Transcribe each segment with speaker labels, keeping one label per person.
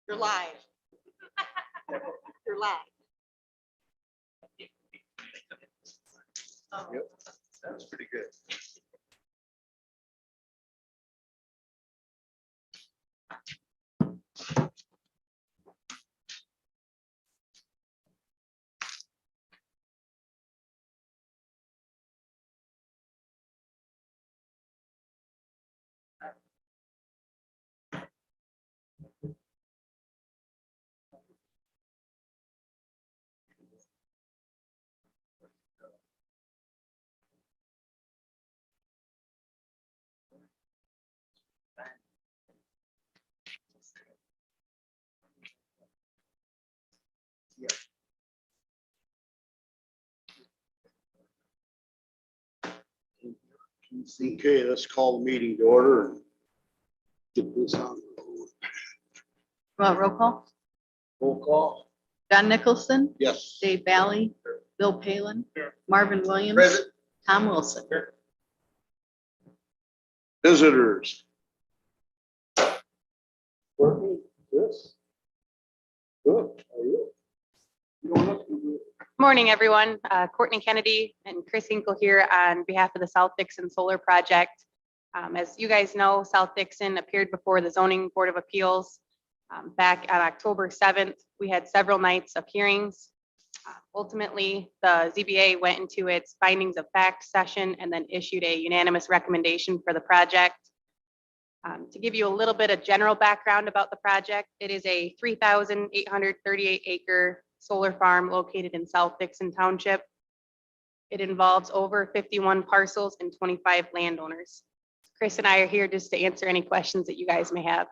Speaker 1: You're live. You're live.
Speaker 2: Yep, that's pretty good.
Speaker 3: Okay, let's call the meeting to order and get this on.
Speaker 1: Well, roll call.
Speaker 3: Roll call.
Speaker 1: John Nicholson,
Speaker 3: Yes.
Speaker 1: Dave Valley, Bill Palin, Marvin Williams,
Speaker 3: Present.
Speaker 1: Tom Wilson.
Speaker 3: Visitors. Courtney, Chris. Good, how are you? You don't look too good.
Speaker 4: Morning, everyone. Courtney Kennedy and Chris Hinkle here on behalf of the South Dixon Solar Project. As you guys know, South Dixon appeared before the Zoning Board of Appeals back on October 7th. We had several nights of hearings. Ultimately, the ZBA went into its findings of fact session and then issued a unanimous recommendation for the project. To give you a little bit of general background about the project, it is a 3,838 acre solar farm located in South Dixon Township. It involves over 51 parcels and 25 landowners. Chris and I are here just to answer any questions that you guys may have.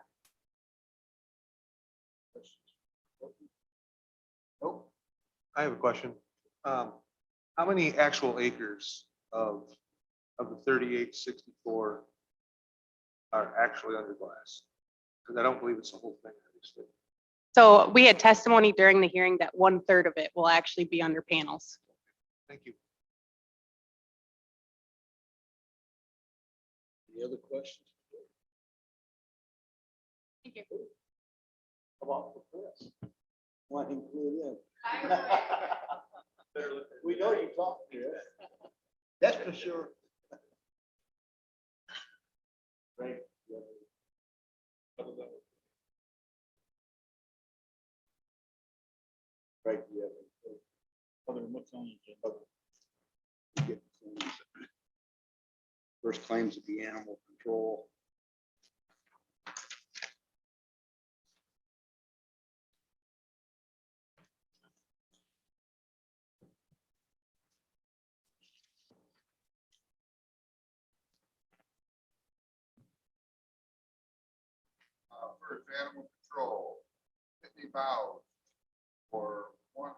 Speaker 2: Oh, I have a question. How many actual acres of the 3864 are actually under glass? Because I don't believe it's the whole thing, obviously.
Speaker 4: So we had testimony during the hearing that 1/3 of it will actually be under panels.
Speaker 2: Thank you.
Speaker 3: Any other questions?
Speaker 4: Thank you.
Speaker 3: How about for Chris? Want him clued in? We know you talked to us. That's for sure. Right. Right, yeah. Other than what's on the agenda. First claims would be animal control.
Speaker 5: First animal control, 50 bows for $181.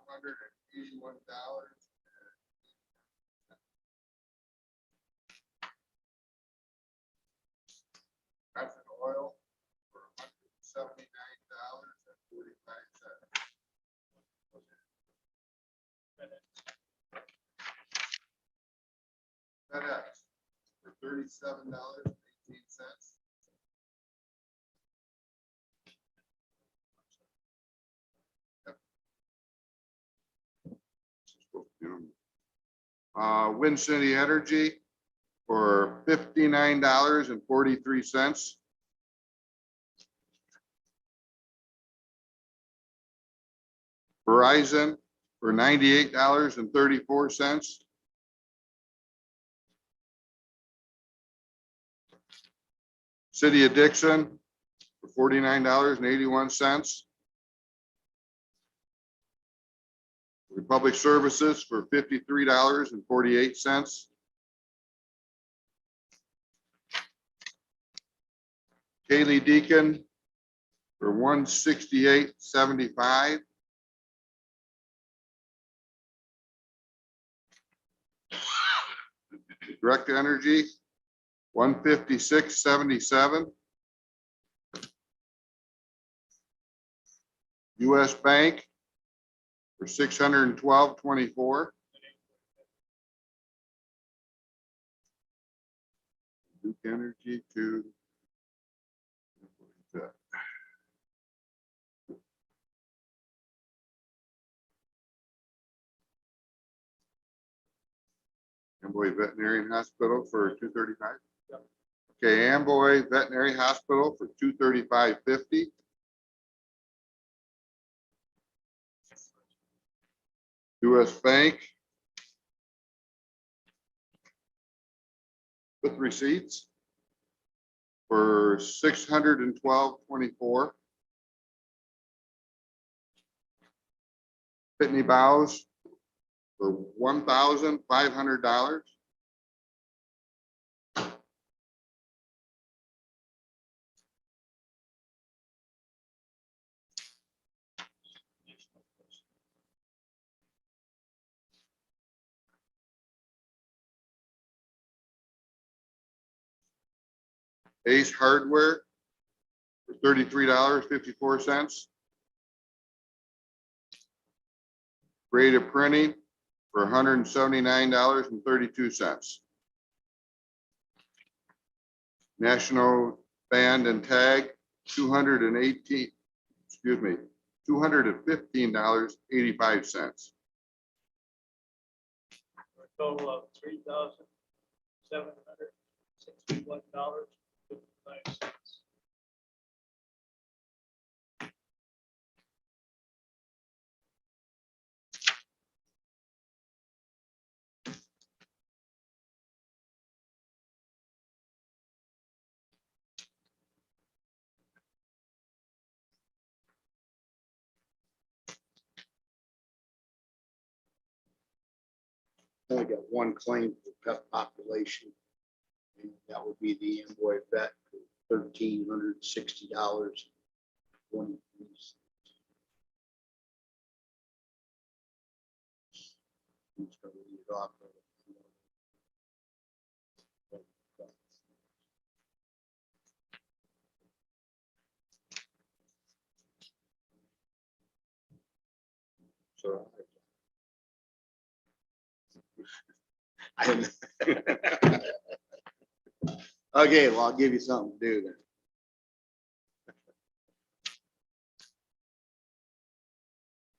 Speaker 5: Crescent oil for $179.45. FedEx for $37.18. Wind City Energy for $59.43. Verizon for $98.34. City of Dixon for $49.81. Republic Services for $53.48. Kaylee Deacon for $168.75. Direct Energy $156.77. US Bank for $612.24. Duke Energy to Amboy Veterinary Hospital for 235. Okay, Amboy Veterinary Hospital for 235.50. US Bank with receipts for $612.24. Pitney Bowes for $1,500. Ace Hardware for $33.54. Creative Printing for $179.32. National Band and Tag, $215.85.
Speaker 3: For a total of $3,761.59.
Speaker 6: Only got one claim for pet population. And that would be the Amboy vet for $1,360.23. Who's gonna lead it off? So. Okay, well, I'll give you something to do then.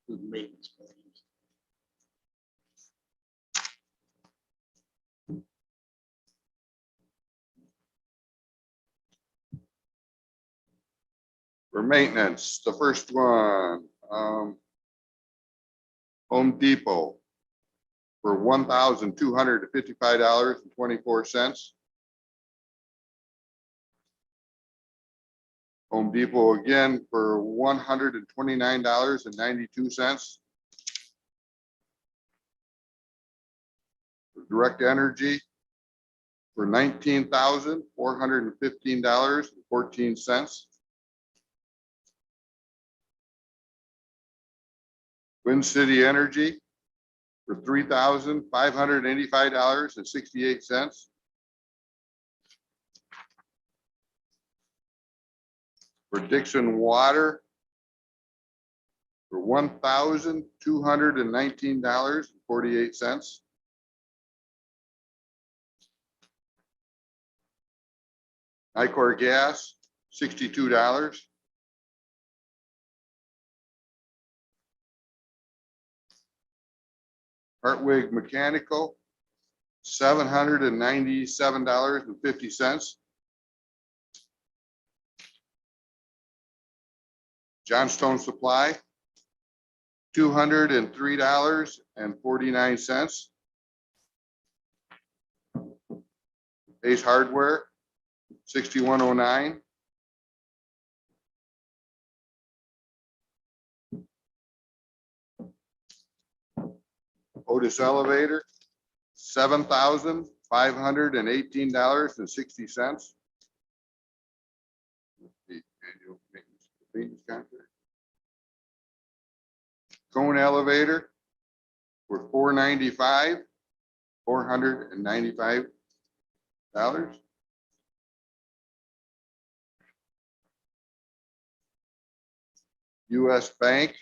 Speaker 6: Maintenance claims.
Speaker 5: For maintenance, the first one, Home Depot for $1,255.24. Home Depot again for $129.92. Direct Energy for $19,415.14. Wind City Energy for $3,585.68. For Dixon Water for $1,219.48. Icor Gas, $62. Hartwig Mechanical, $797.50. Johnstone Supply, $203.49. Ace Hardware, $61.09. Otis Elevator, $7,518.60. The annual maintenance contract. Cone Elevator for $495. US Bank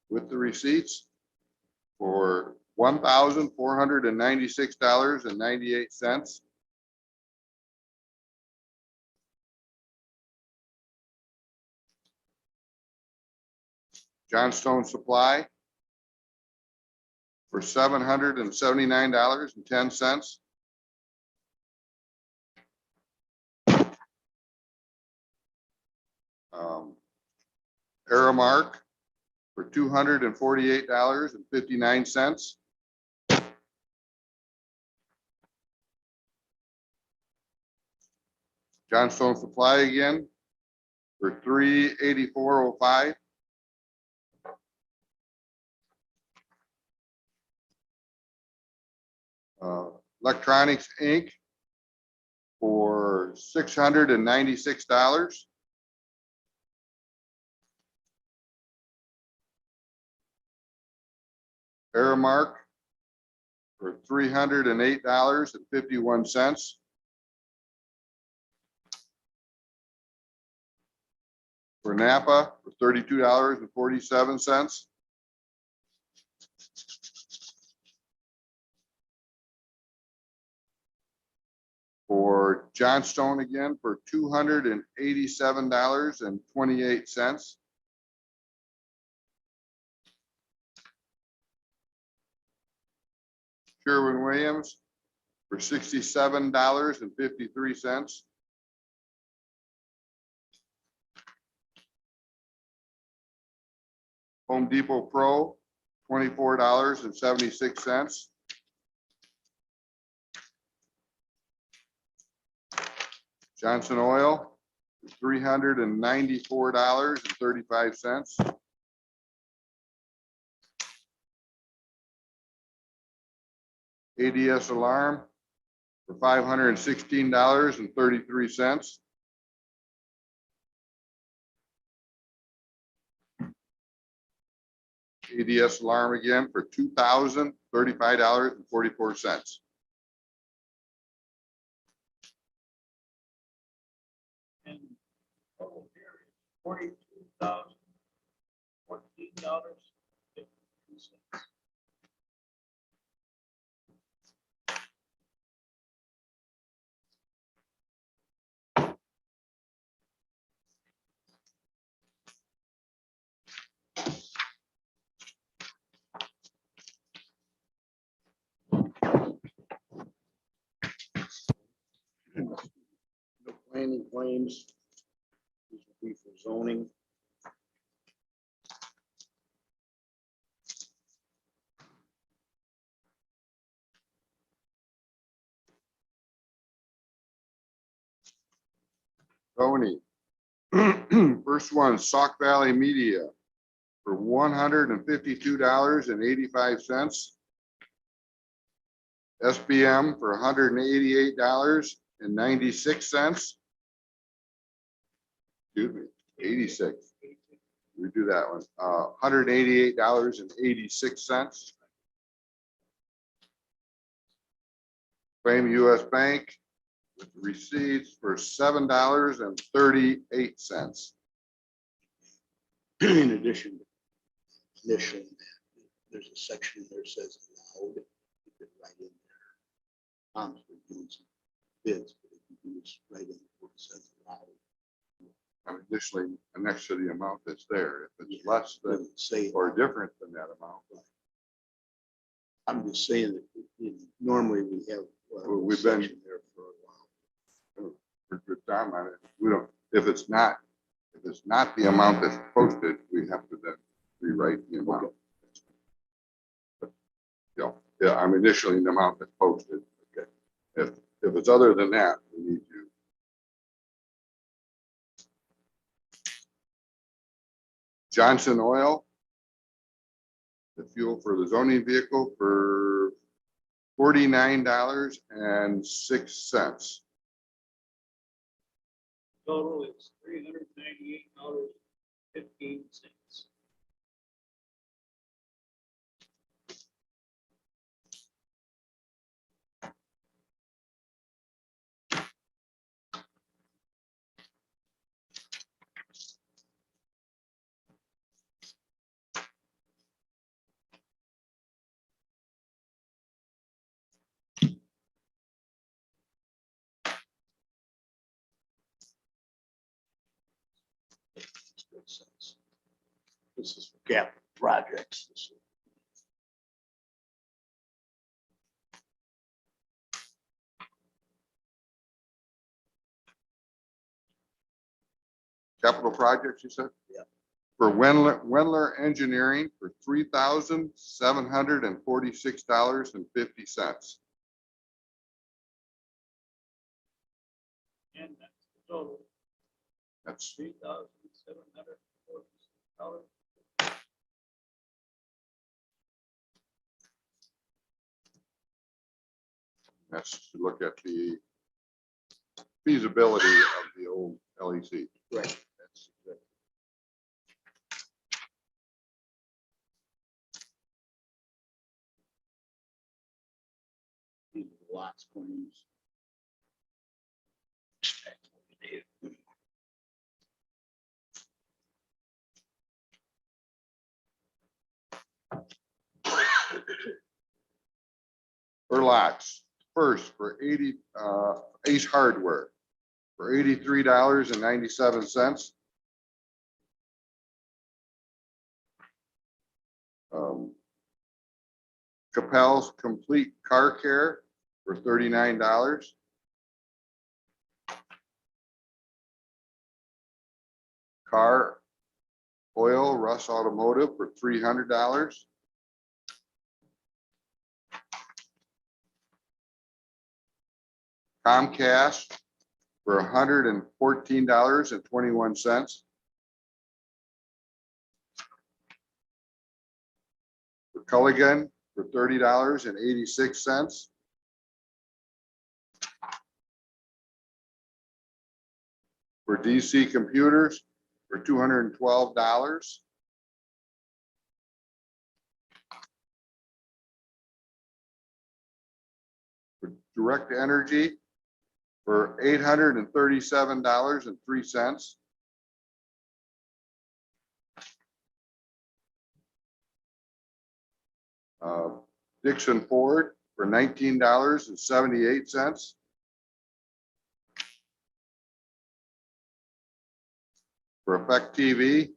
Speaker 5: with the receipts for $1,496.98. Johnstone Supply for $779.10. Aramark for $248.59. Johnstone Supply again for $384.05. Electronics Inc. for $696. Aramark for $308.51. For Napa for $32.47. For Johnstone again for $287.28. Sherwin-Williams for $67.53. Home Depot Pro, $24.76. Johnson Oil, $394.35. ADS Alarm for $516.33. ADS Alarm again for $2,035.44.
Speaker 3: And total here is $42,014.52.
Speaker 6: The planning claims. These will be for zoning.
Speaker 5: Tony. First one, Sauk Valley Media for $152.85. SBM for $188.96. Excuse me, 86. We do that one. $188.86. Frame US Bank with receipts for $7.38.
Speaker 6: In addition, initially, there's a section there that says allowed. You could write in there. Tom's been doing some bids, but if you do this right in where it says allowed.
Speaker 5: Additionally, next to the amount that's there, if it's less than
Speaker 6: Doesn't say,
Speaker 5: or different than that amount.
Speaker 6: I'm just saying that normally we have.
Speaker 5: Well, we've been-
Speaker 6: section there for a while.
Speaker 5: For good time on it. We don't, if it's not the amount that's posted, we have to then rewrite the amount. But, yeah, I'm initially the amount that's posted. Okay. If it's other than that, we need to. Johnson Oil, the fuel for the zoning vehicle for $49.06.
Speaker 3: Total is $398.15.
Speaker 6: This is for capital projects. This is
Speaker 5: capital projects, you said?
Speaker 6: Yeah.
Speaker 5: For Wendler Engineering for $3,746.50.
Speaker 3: And that's the total,
Speaker 5: That's,
Speaker 3: $3,746.
Speaker 5: that's to look at the feasibility of the old LEC.
Speaker 6: Right.
Speaker 5: That's exactly.
Speaker 6: These are the lots claims.
Speaker 5: For lots, first for 80, Ace Hardware for $83.97. Capel's Complete Car Care for $39. Car Oil Russ Automotive for $300. Comcast for $114.21. For Culligan for $30.86. For DC Computers for $212. For Direct Energy for $837.03. Dixon Ford for $19.78. For Effect TV,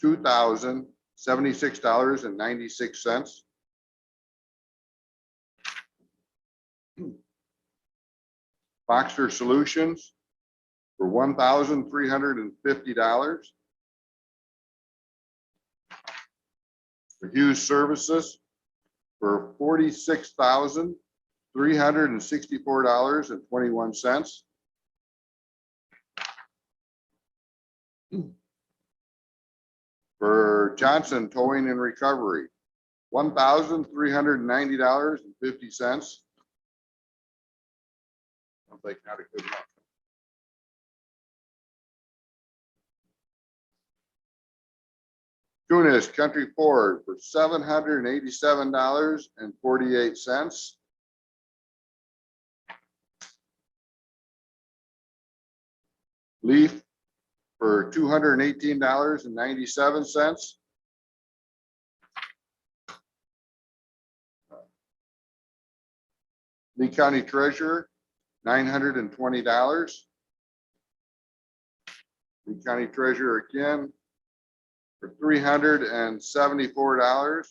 Speaker 5: $2,076.96. Boxer Solutions for $1,350. For Hughes Services for $46,364.21. For Johnson Towing and Recovery, $1,390.50. Sounds like not a good month. Kunis Country Ford for $787.48. Leaf for $218.97. Lee County Treasurer, $920. Lee County Treasurer again for $374.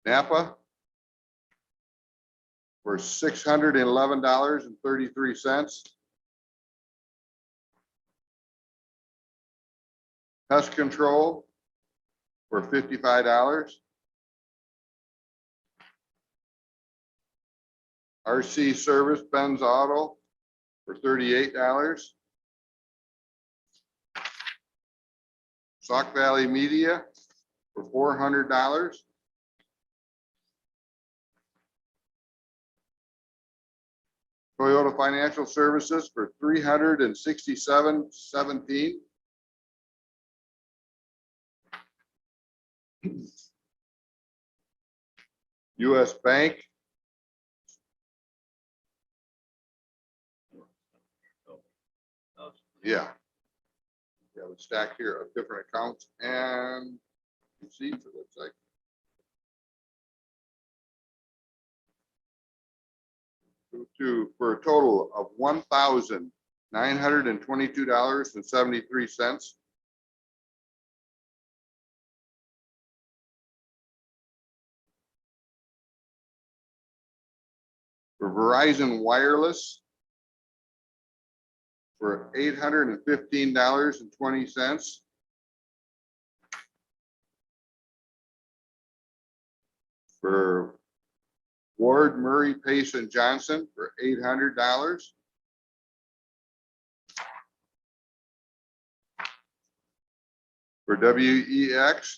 Speaker 5: Napa for $611.33. Pest Control for $55. RC Service Benz Auto for $38. Sauk Valley Media for $400. Toyota Financial Services for $367.17. US Bank yeah, we stack here of different accounts and receipts, it looks like. For a total of $1,922.73. for Verizon Wireless for $815.20. For Ward, Murray, Pace, and Johnson for $800. For WEX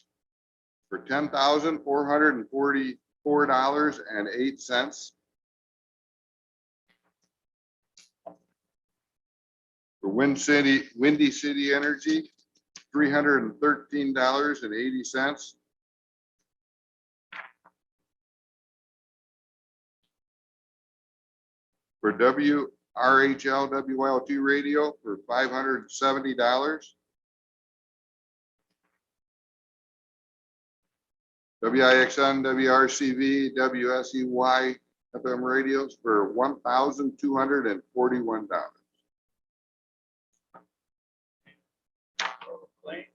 Speaker 5: for $10,444.08. For Windy City Energy, $313.80. For WRHL WLT radio for $570. WIXN, WRCV, WSEY FM radios for $1,241.
Speaker 3: Total claims,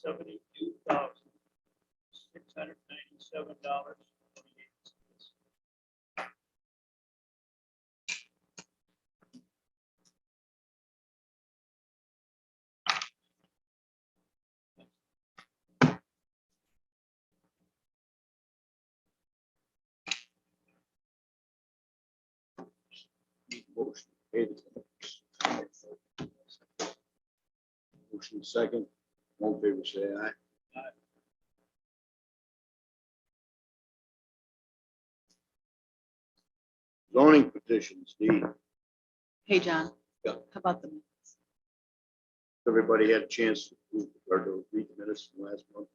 Speaker 3: $72,697.28. Need a motion to pay the claims. Motion second, all in favor say aye. Aye. Zoning petitions, D.
Speaker 1: Hey, John.
Speaker 6: Yeah.
Speaker 1: How about the minutes?
Speaker 6: Everybody had a chance to approve or to read the minutes from last month.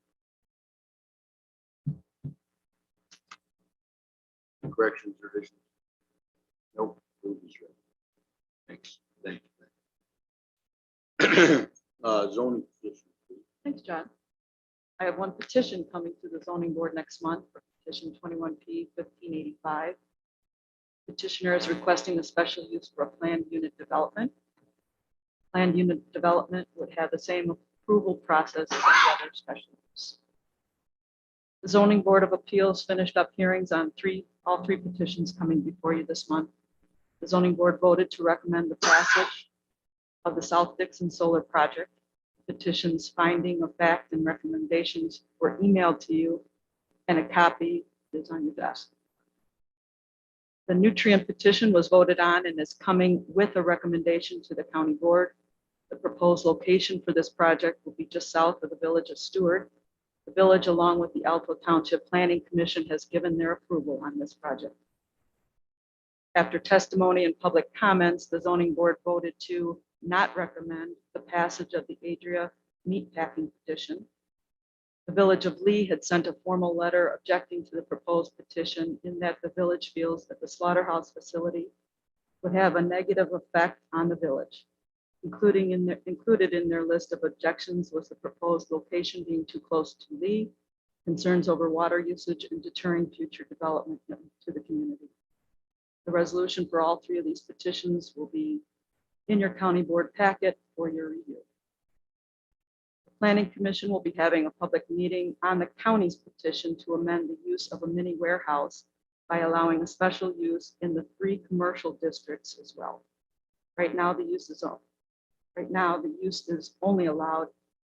Speaker 6: Corrections or additions? Nope. Approved is read. Thanks. Thank you. Zoning petition.
Speaker 1: Thanks, John. I have one petition coming to the zoning board next month for petition 21P 1585. Petitioner is requesting a special use for a planned unit development. Planned unit development would have the same approval process as any other special use. The zoning board of appeals finished up hearings on all three petitions coming before you this month. The zoning board voted to recommend the passage of the South Dixon Solar Project. Petitions, finding of fact and recommendations were emailed to you, and a copy is on your desk. The nutrient petition was voted on and is coming with a recommendation to the county board. The proposed location for this project will be just south of the village of Stewart. The village, along with the Alto Township Planning Commission, has given their approval on this project. After testimony and public comments, the zoning board voted to not recommend the passage of the Adria meatpacking petition. The village of Lee had sent a formal letter objecting to the proposed petition in that the village feels that the slaughterhouse facility would have a negative effect on the village. Included in their list of objections was the proposed location being too close to Lee, concerns over water usage, and deterring future development to the community. The resolution for all three of these petitions will be in your county board packet for your review. The Planning Commission will be having a public meeting on the county's petition to amend the use of a mini warehouse by allowing a special use in the 3 commercial districts as well. Right now, the use is only allowed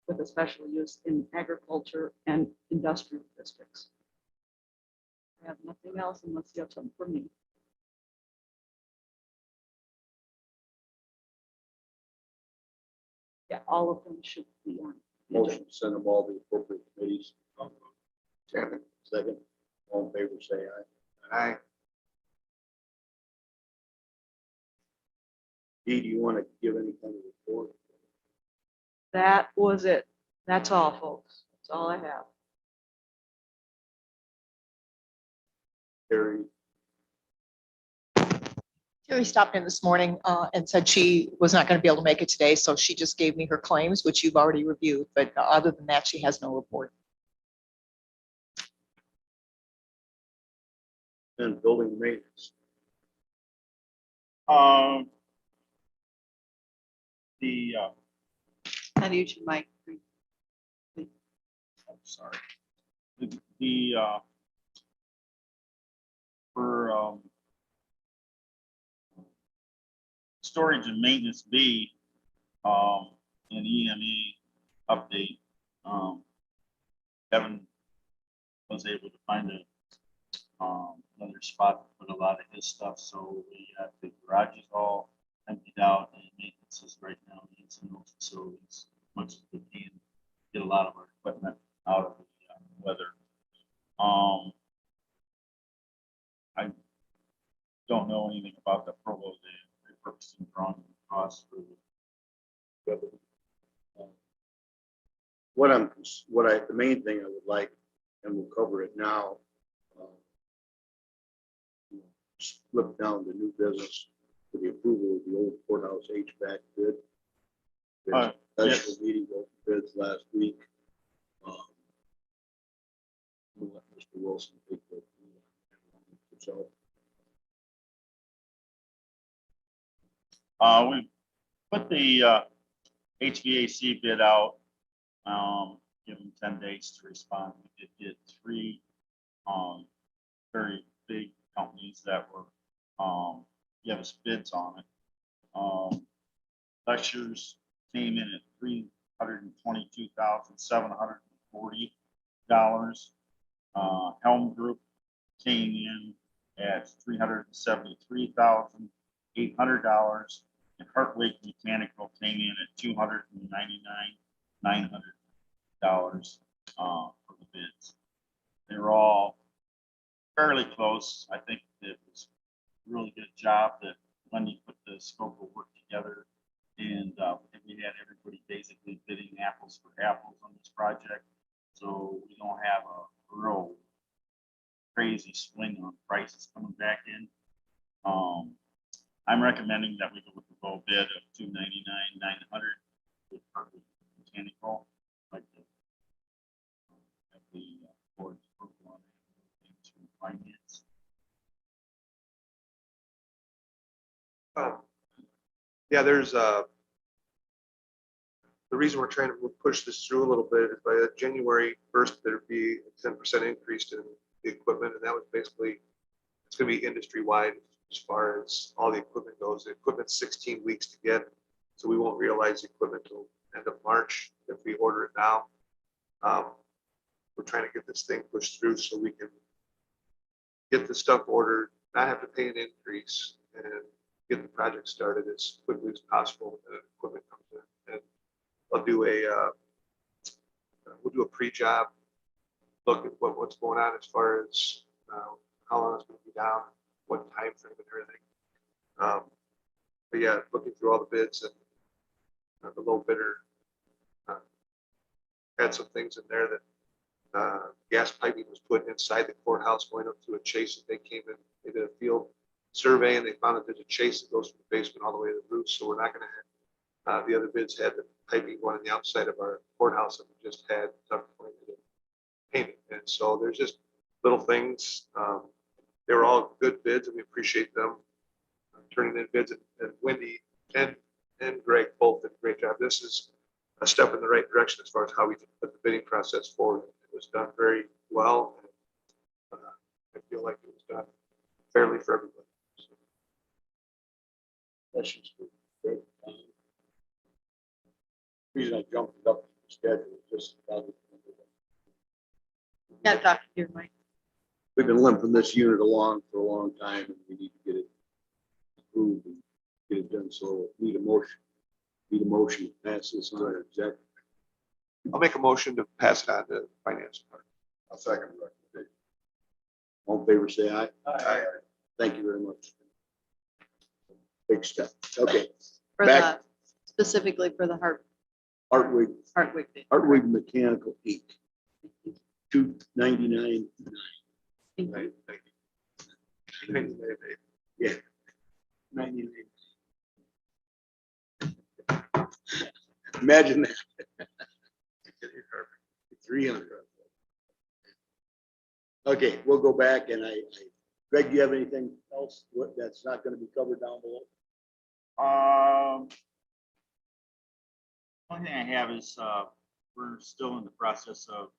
Speaker 1: with a special use in agriculture and industrial districts. I have nothing else unless you have something for me. Yeah, all of them should be on. the agenda.
Speaker 6: Motion to send them all to the appropriate committees. Second, all in favor say aye.
Speaker 2: Aye.
Speaker 6: D, do you want to give any kind of report?
Speaker 1: That was it. That's all, folks. That's all I have.
Speaker 6: Terry,
Speaker 7: Terry stopped in this morning and said she was not going to be able to make it today, so she just gave me her claims, which you've already reviewed, but other than that, she has no report.
Speaker 6: and building maintenance.
Speaker 3: The,
Speaker 1: How do you use your mic?
Speaker 3: I'm sorry. The, for,
Speaker 8: storage and maintenance B, an EME update, Kevin was able to find another spot to put a lot of his stuff, so we have the garage is all emptied out and maintenance is right now using those facilities as much as we can, get a lot of our equipment out of the weather. I don't know anything about the Provo, the repurposing drawing costs for the
Speaker 6: The main thing I would like, and we'll cover it now. Slip down to new business for the approval of the old courthouse HVAC bid. Special
Speaker 8: yes.
Speaker 6: meeting open bids last week. We'll let Mr. Wilson take the. So,
Speaker 8: We put the HVAC bid out, give them 10 days to respond. We did get 3 very big companies that were give us bids on it. Lectures came in at $322,740. Helm Group came in at $373,800, and Hartwig Mechanical came in at $299,900 for the bids. They were all fairly close. I think it was a really good job that Wendy put the scope of work together, and we had everybody basically bidding apples for apples on this project, so we don't have a real crazy swing on prices coming back in. I'm recommending that we go with the low bid of $299,900 with Hartwig Mechanical, like the board's approval on into finance.
Speaker 2: Yeah, there's the reason we're trying to push this through a little bit is by January 1st, there'd be a 10% increase in the equipment, and that was basically, it's gonna be industry-wide as far as all the equipment goes. The equipment's 16 weeks to get, so we won't realize the equipment till end of March if we order it now. We're trying to get this thing pushed through so we can get the stuff ordered, not have to pay an increase, and get the project started as quickly as possible when the equipment comes in. And I'll do we'll do a pre-job look at what's going on as far as how long it's going to be down, what time frame and everything. But yeah, looking through all the bids and the low bidder had some things in there that gas piping was put inside the courthouse going up to a chase that they came in. They did a field survey and they found that there's a chase that goes from the basement all the way to the roof. So we're not going to have the other bids had the piping going on the outside of our courthouse that we just had painted. And so there's just little things. They were all good bids and we appreciate them turning in bids. And Wendy and Greg both did a great job. This is a step in the right direction as far as how we can put the bidding process forward. It was done very well. And, I feel like it was done fairly for everybody. So.
Speaker 3: Questions for Greg? Reason I jumped it up to the schedule, just
Speaker 1: Yeah, Dr. Deere, Mike.
Speaker 6: we've been limping this unit along for a long time and we need to get it approved and get it done. So need a motion to pass this on executive.
Speaker 2: I'll make a motion to pass it on to finance department.
Speaker 5: I'll second the recommendation.
Speaker 6: All in favor, say aye.
Speaker 2: Aye.
Speaker 6: Thank you very much. Big step. Okay,
Speaker 1: For
Speaker 6: Back.
Speaker 1: the, specifically for the
Speaker 6: Hartwig
Speaker 1: Hartwig.
Speaker 6: Mechanical Inc. $299.
Speaker 2: Right, thank you.
Speaker 6: Yeah. 99. Imagine that. 300. Okay, we'll go back and Greg, do you have anything else that's not going to be covered down below?
Speaker 8: One thing I have is we're still in the process of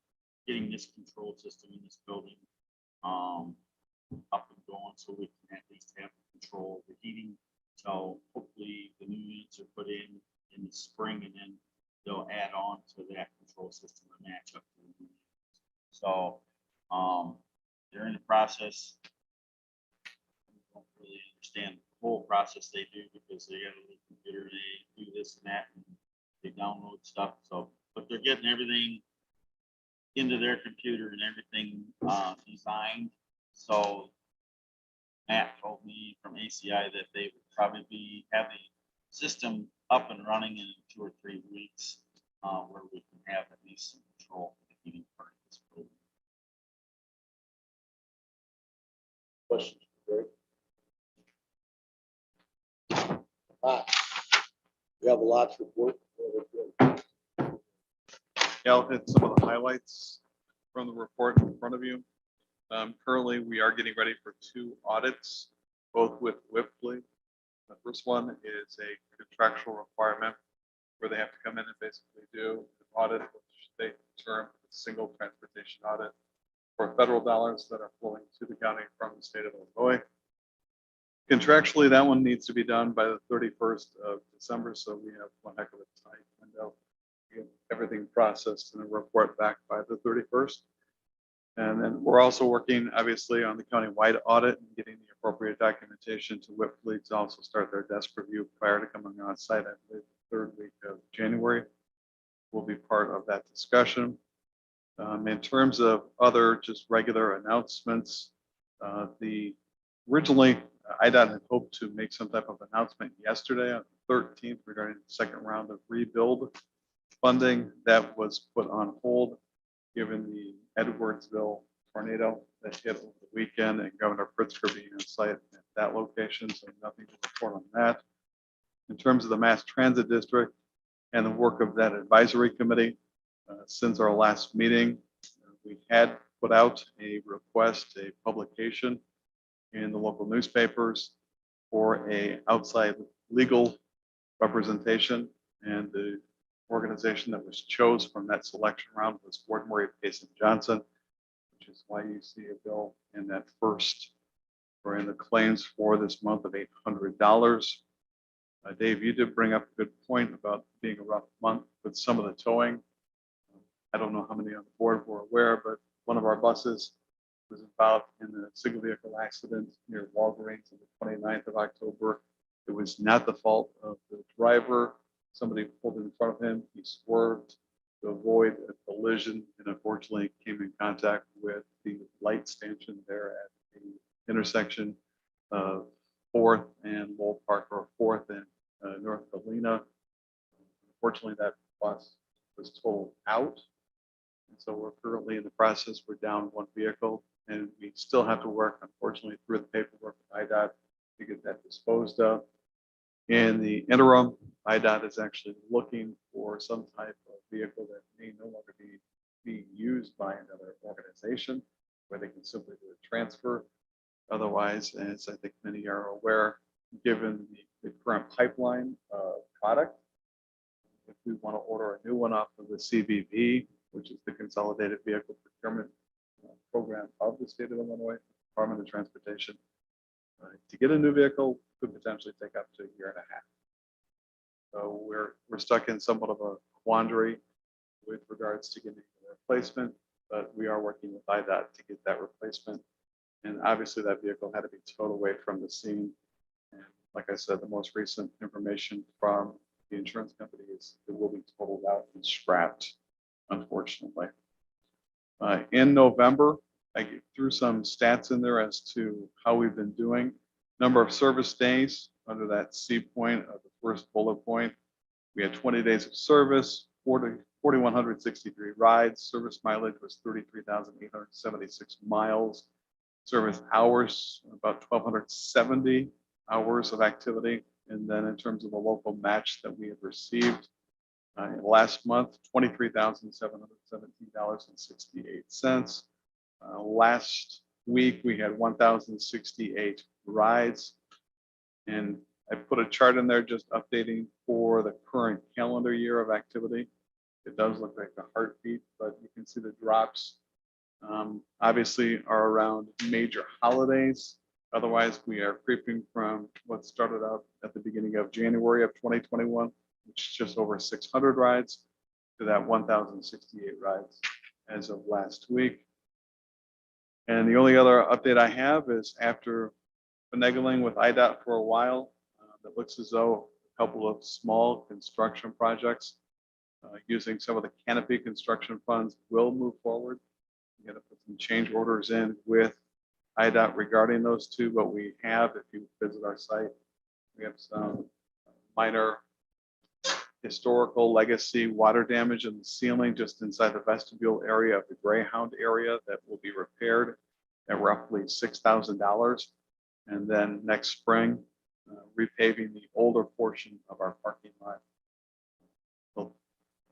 Speaker 8: getting this control system in this building up and going so we can at least have control of the heating So hopefully the new units are put in the spring, and then they'll add on to that control system to match up to the new units. So they're in the process. I don't really understand the whole process they do, because they got a little computer, they do this and that, and they download stuff. So, but they're getting everything into their computer and everything designed. So Matt told me from ACI that they would probably have the system up and running in 2 or 3 weeks, where we can have at least some control for the heating part of this building.
Speaker 3: Questions, Greg? We have a lot to report.
Speaker 9: Yeah, I'll hit some of the highlights from the report in front of you. Currently, we are getting ready for 2 audits, both with Whipley. The first one is a contractual requirement where they have to come in and basically do an audit, which they term a single transportation audit for federal dollars that are flowing to the county from the state of Illinois. Contractually, that one needs to be done by the 31st of December, so we have one heck of a tight window to get everything processed and a report back by the 31st. And then we're also working, obviously, on the county-wide audit and getting the appropriate documentation to Whipley to also start their desk review prior to coming on site. I believe the 3rd week of January will be part of that discussion. In terms of other just regular announcements, originally IDOT had hoped to make some type of announcement yesterday on the 13th regarding the 2nd round of rebuild funding. That was put on hold given the Edwardsville tornado that hit over the weekend and Governor Pritzker being on site at that location, so nothing to report on that. In terms of the mass transit district and the work of that advisory committee, since our last meeting, we had put out a request, a publication in the local newspapers for a outside legal representation, and the organization that was chose from that selection round was Ford Murray Pace & Johnson, which is why you see a bill in that first, or in the claims for this month, of $800. Dave, you did bring up a good point about being a rough month with some of the towing. I don't know how many on the board were aware, but one of our buses was involved in a single vehicle accident near Walgreens on the 29th of October. It was not the fault of the driver. Somebody pulled in front of him. He swerved to avoid a collision and unfortunately came in contact with the light stanchion there at the intersection of 4th and Lowell Park, or 4th and North Galena. Unfortunately, that bus was totaled out. And so we're currently in the process. We're down 1 vehicle, and we still have to work, unfortunately, through the paperwork with IDOT to get that disposed of. In the interim, IDOT is actually looking for some type of vehicle that may no longer be being used by another organization, where they can simply do a transfer. Otherwise, as I think many are aware, given the current pipeline of product, if we want to order a new one off of the CVV, which is the Consolidated Vehicle Procurement Program of the state of Illinois, Department of Transportation, to get a new vehicle could potentially take up to a year and a half. So we're stuck in somewhat of a quandary with regards to getting a replacement, but we are working with IDOT to get that replacement. And obviously that vehicle had to be towed away from the scene. And like I said, the most recent information from the insurance company is it will be totaled out and scrapped, unfortunately. In November, I threw some stats in there as to how we've been doing. Number of service days under that C point of the first bullet point. We had 20 days of service, 4,163 rides. Service mileage was 33,876 miles. Service hours, about 1,270 hours of activity. And then in terms of the local match that we have received last month, $23,717.68. Last week, we had 1,068 rides. And I put a chart in there just updating for the current calendar year of activity. It does look like a heartbeat, but you can see the drops obviously are around major holidays. Otherwise, we are creeping from what started out at the beginning of January of 2021, which is just over 600 rides, to that 1,068 rides as of last week. And the only other update I have is after finagling with IDOT for a while, it looks as though a couple of small construction projects using some of the canopy construction funds will move forward. We got to put some change orders in with IDOT regarding those two, but we have, if you visit our site, we have some minor historical legacy water damage in the ceiling just inside the vestibule area of the Greyhound area that will be repaired at roughly $6,000. And then next spring, repaving the older portion of our parking lot. We'll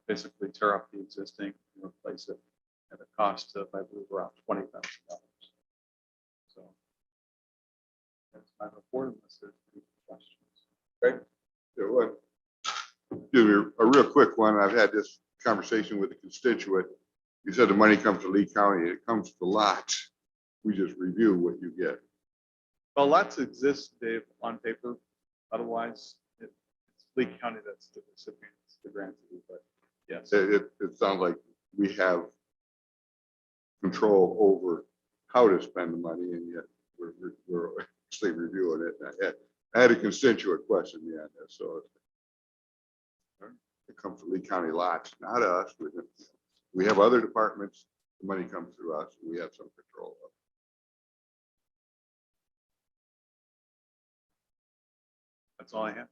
Speaker 9: basically tear up the existing and replace it at a cost of, I believe, around $20,000. So that's my report, unless there's any questions.
Speaker 5: Yeah, well, give you a real quick one. I've had this conversation with a constituent. You said the money comes to Lee County, it comes to lots. We just review what you get.
Speaker 9: Well, lots exist, Dave, on paper. Otherwise, it's Lee County that's the recipients, the grants, but yes.
Speaker 5: It sounds like we have control over how to spend the money, and yet we're actually reviewing it. I had a constituent question me on this, so it comes to Lee County lots, not us. We have other departments, the money comes through us, we have some control of.
Speaker 9: That's all I have.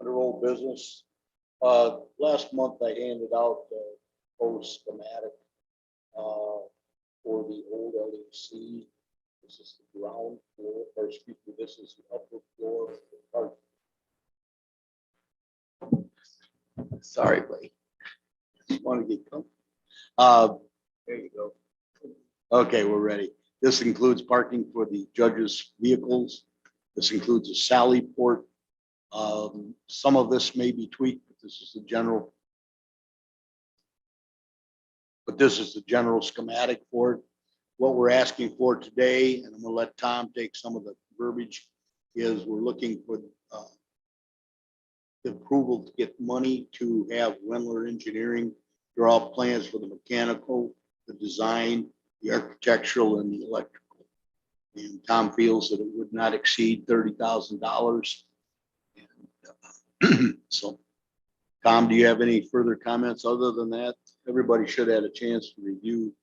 Speaker 6: Under old business, last month I handed out the whole schematic for the old LEC. This is the ground floor, or excuse me, this is the upper floor. Sorry, buddy. Just want to get comfortable. There you go. Okay, we're ready. This includes parking for the judge's vehicles. This includes a sally port. Some of this may be tweaked, but this is the general. But this is the general schematic for it. What we're asking for today, and I'm going to let Tom take some of the verbiage, is we're looking for the approval to get money to have Wendler Engineering draw up plans for the mechanical, the design, the architectural, and the electrical. And Tom feels that it would not exceed $30,000. So, Tom, do you have any further comments other than that? Everybody should have had a chance to review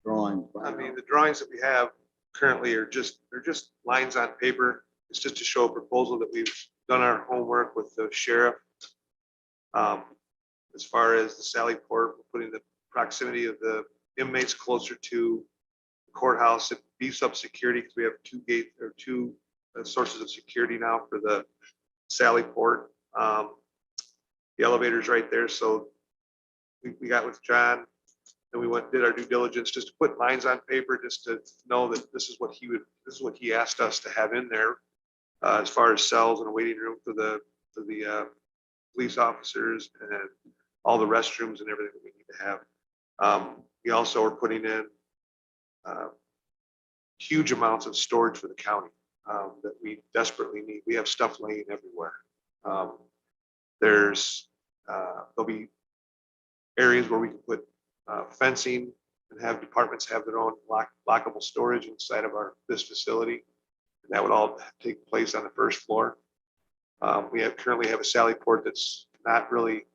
Speaker 6: drawings.
Speaker 2: I mean, the drawings that we have currently are they're just lines on paper. It's just to show a proposal that we've done our homework with the sheriff. As far as the Sally Port, we're putting the proximity of the inmates closer to the courthouse. It beefs up security because we have two sources of security now for the Sally Port. The elevator's right there, so we got with John and we did our due diligence just to put lines on paper, just to know that this is what he asked us to have in there, as far as cells and a waiting room for the police officers and all the restrooms and everything that we need to have. We also are putting in huge amounts of storage for the county that we desperately need. We have stuff laying everywhere. There'll be areas where we can put fencing and have departments have their own lockable storage inside of this facility. And that would all take place on the first floor. We currently have a Sally Port that's not really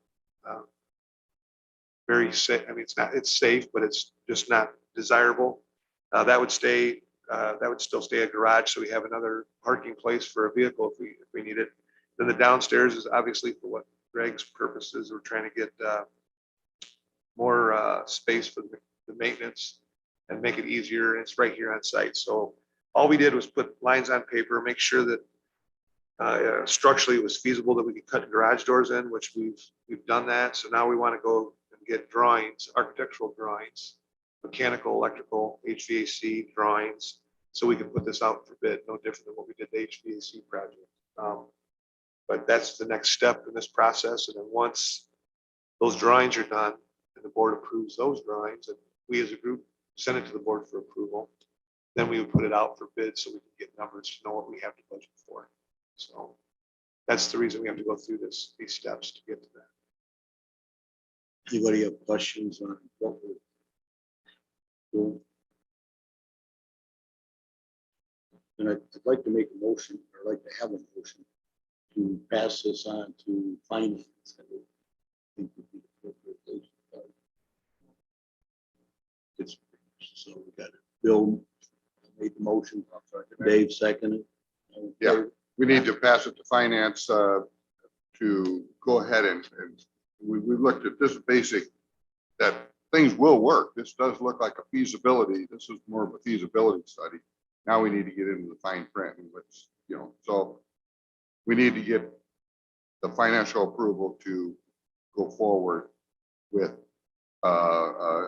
Speaker 2: very safe. I mean, it's safe, but it's just not desirable. That would still stay a garage, so we have another parking place for a vehicle if we need it. Then the downstairs is obviously for what Greg's purposes. We're trying to get more space for the maintenance and make it easier. And it's right here on site. So all we did was put lines on paper, make sure that structurally it was feasible that we could cut garage doors in, which we've done that. So now we want to go and get drawings, architectural drawings, mechanical, electrical, HVAC drawings, so we can put this out for bid, no different than what we did the HVAC project. But that's the next step in this process. And then once those drawings are done and the board approves those drawings and we as a group send it to the board for approval, then we would put it out for bid so we can get numbers to know what we have to budget for. So that's the reason we have to go through these steps to get to that.
Speaker 6: Anybody have questions on what we're doing? And I'd like to make a motion, or like to have a motion to pass this on to finance. I would think would be the appropriate place to start. It's, so we got it. Bill made the motion. Dave seconded.
Speaker 5: Yeah. We need to pass it to finance to go ahead and we looked at this basic, that things will work. This does look like a feasibility. This is more of a feasibility study. Now we need to get into the fine print and let's, so we need to get the financial approval to go forward with an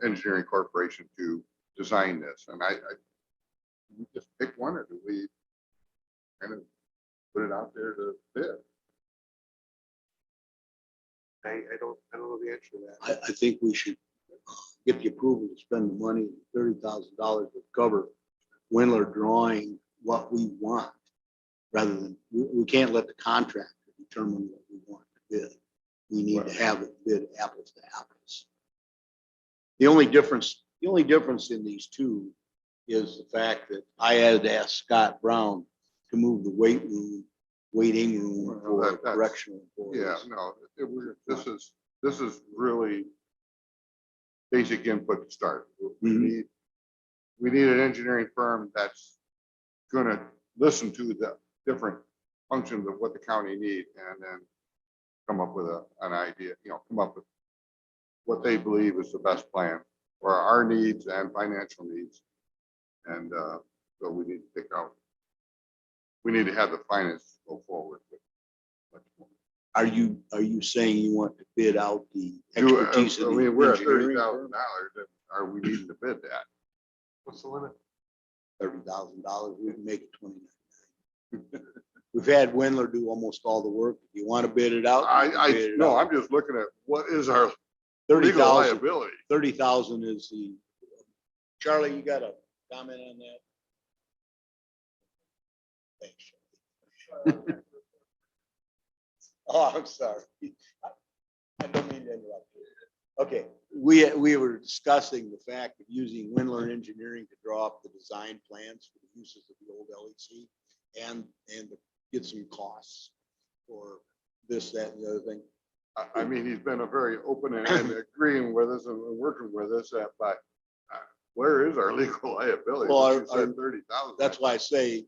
Speaker 5: engineering corporation to design this. And we just pick one, or do we kind of put it out there to bid?
Speaker 2: I don't know the answer to that.
Speaker 6: I think we should get the approval to spend the money, $30,000 to cover Wendler drawing what we want, rather than, we can't let the contractor determine what we want to bid. We need to have it bid apples to apples. The only difference in these two is the fact that I had to ask Scott Brown to move the waiting room
Speaker 5: Well,
Speaker 6: for
Speaker 5: that's-
Speaker 6: correctional employees.
Speaker 5: Yeah, no, this is really basic input to start.
Speaker 6: Mhm.
Speaker 5: We need an engineering firm that's gonna listen to the different functions of what the county need and then come up with an idea, come up with what they believe is the best plan for our needs and financial needs. And so we need to pick out, we need to have the finance go forward.
Speaker 6: Are you saying you want to bid out the
Speaker 5: Do,
Speaker 6: expertise of
Speaker 5: I
Speaker 6: the
Speaker 5: mean, we're at
Speaker 6: engineering
Speaker 5: $30,000,
Speaker 6: firm?
Speaker 5: are we needing to bid that?
Speaker 2: What's the limit?
Speaker 6: $30,000, we can make it 29. We've had Wendler do almost all the work. If you want to bid it out, you can bid it
Speaker 5: No,
Speaker 6: out.
Speaker 5: I'm just looking at what is our legal
Speaker 6: 30,000,
Speaker 5: liability.
Speaker 6: 30,000 is the, Charlie, you got a comment on that? Thanks. Oh, I'm sorry. I don't mean to interrupt you. Okay, we were discussing the fact of using Wendler Engineering to draw up the design plans for the uses of the old LEC and to get some costs for this, that, and the other thing.
Speaker 5: I mean, he's been a very open and agreeing with us and working with us, but where is our legal liability?
Speaker 6: Well,
Speaker 5: You said 30,000.
Speaker 6: That's why I say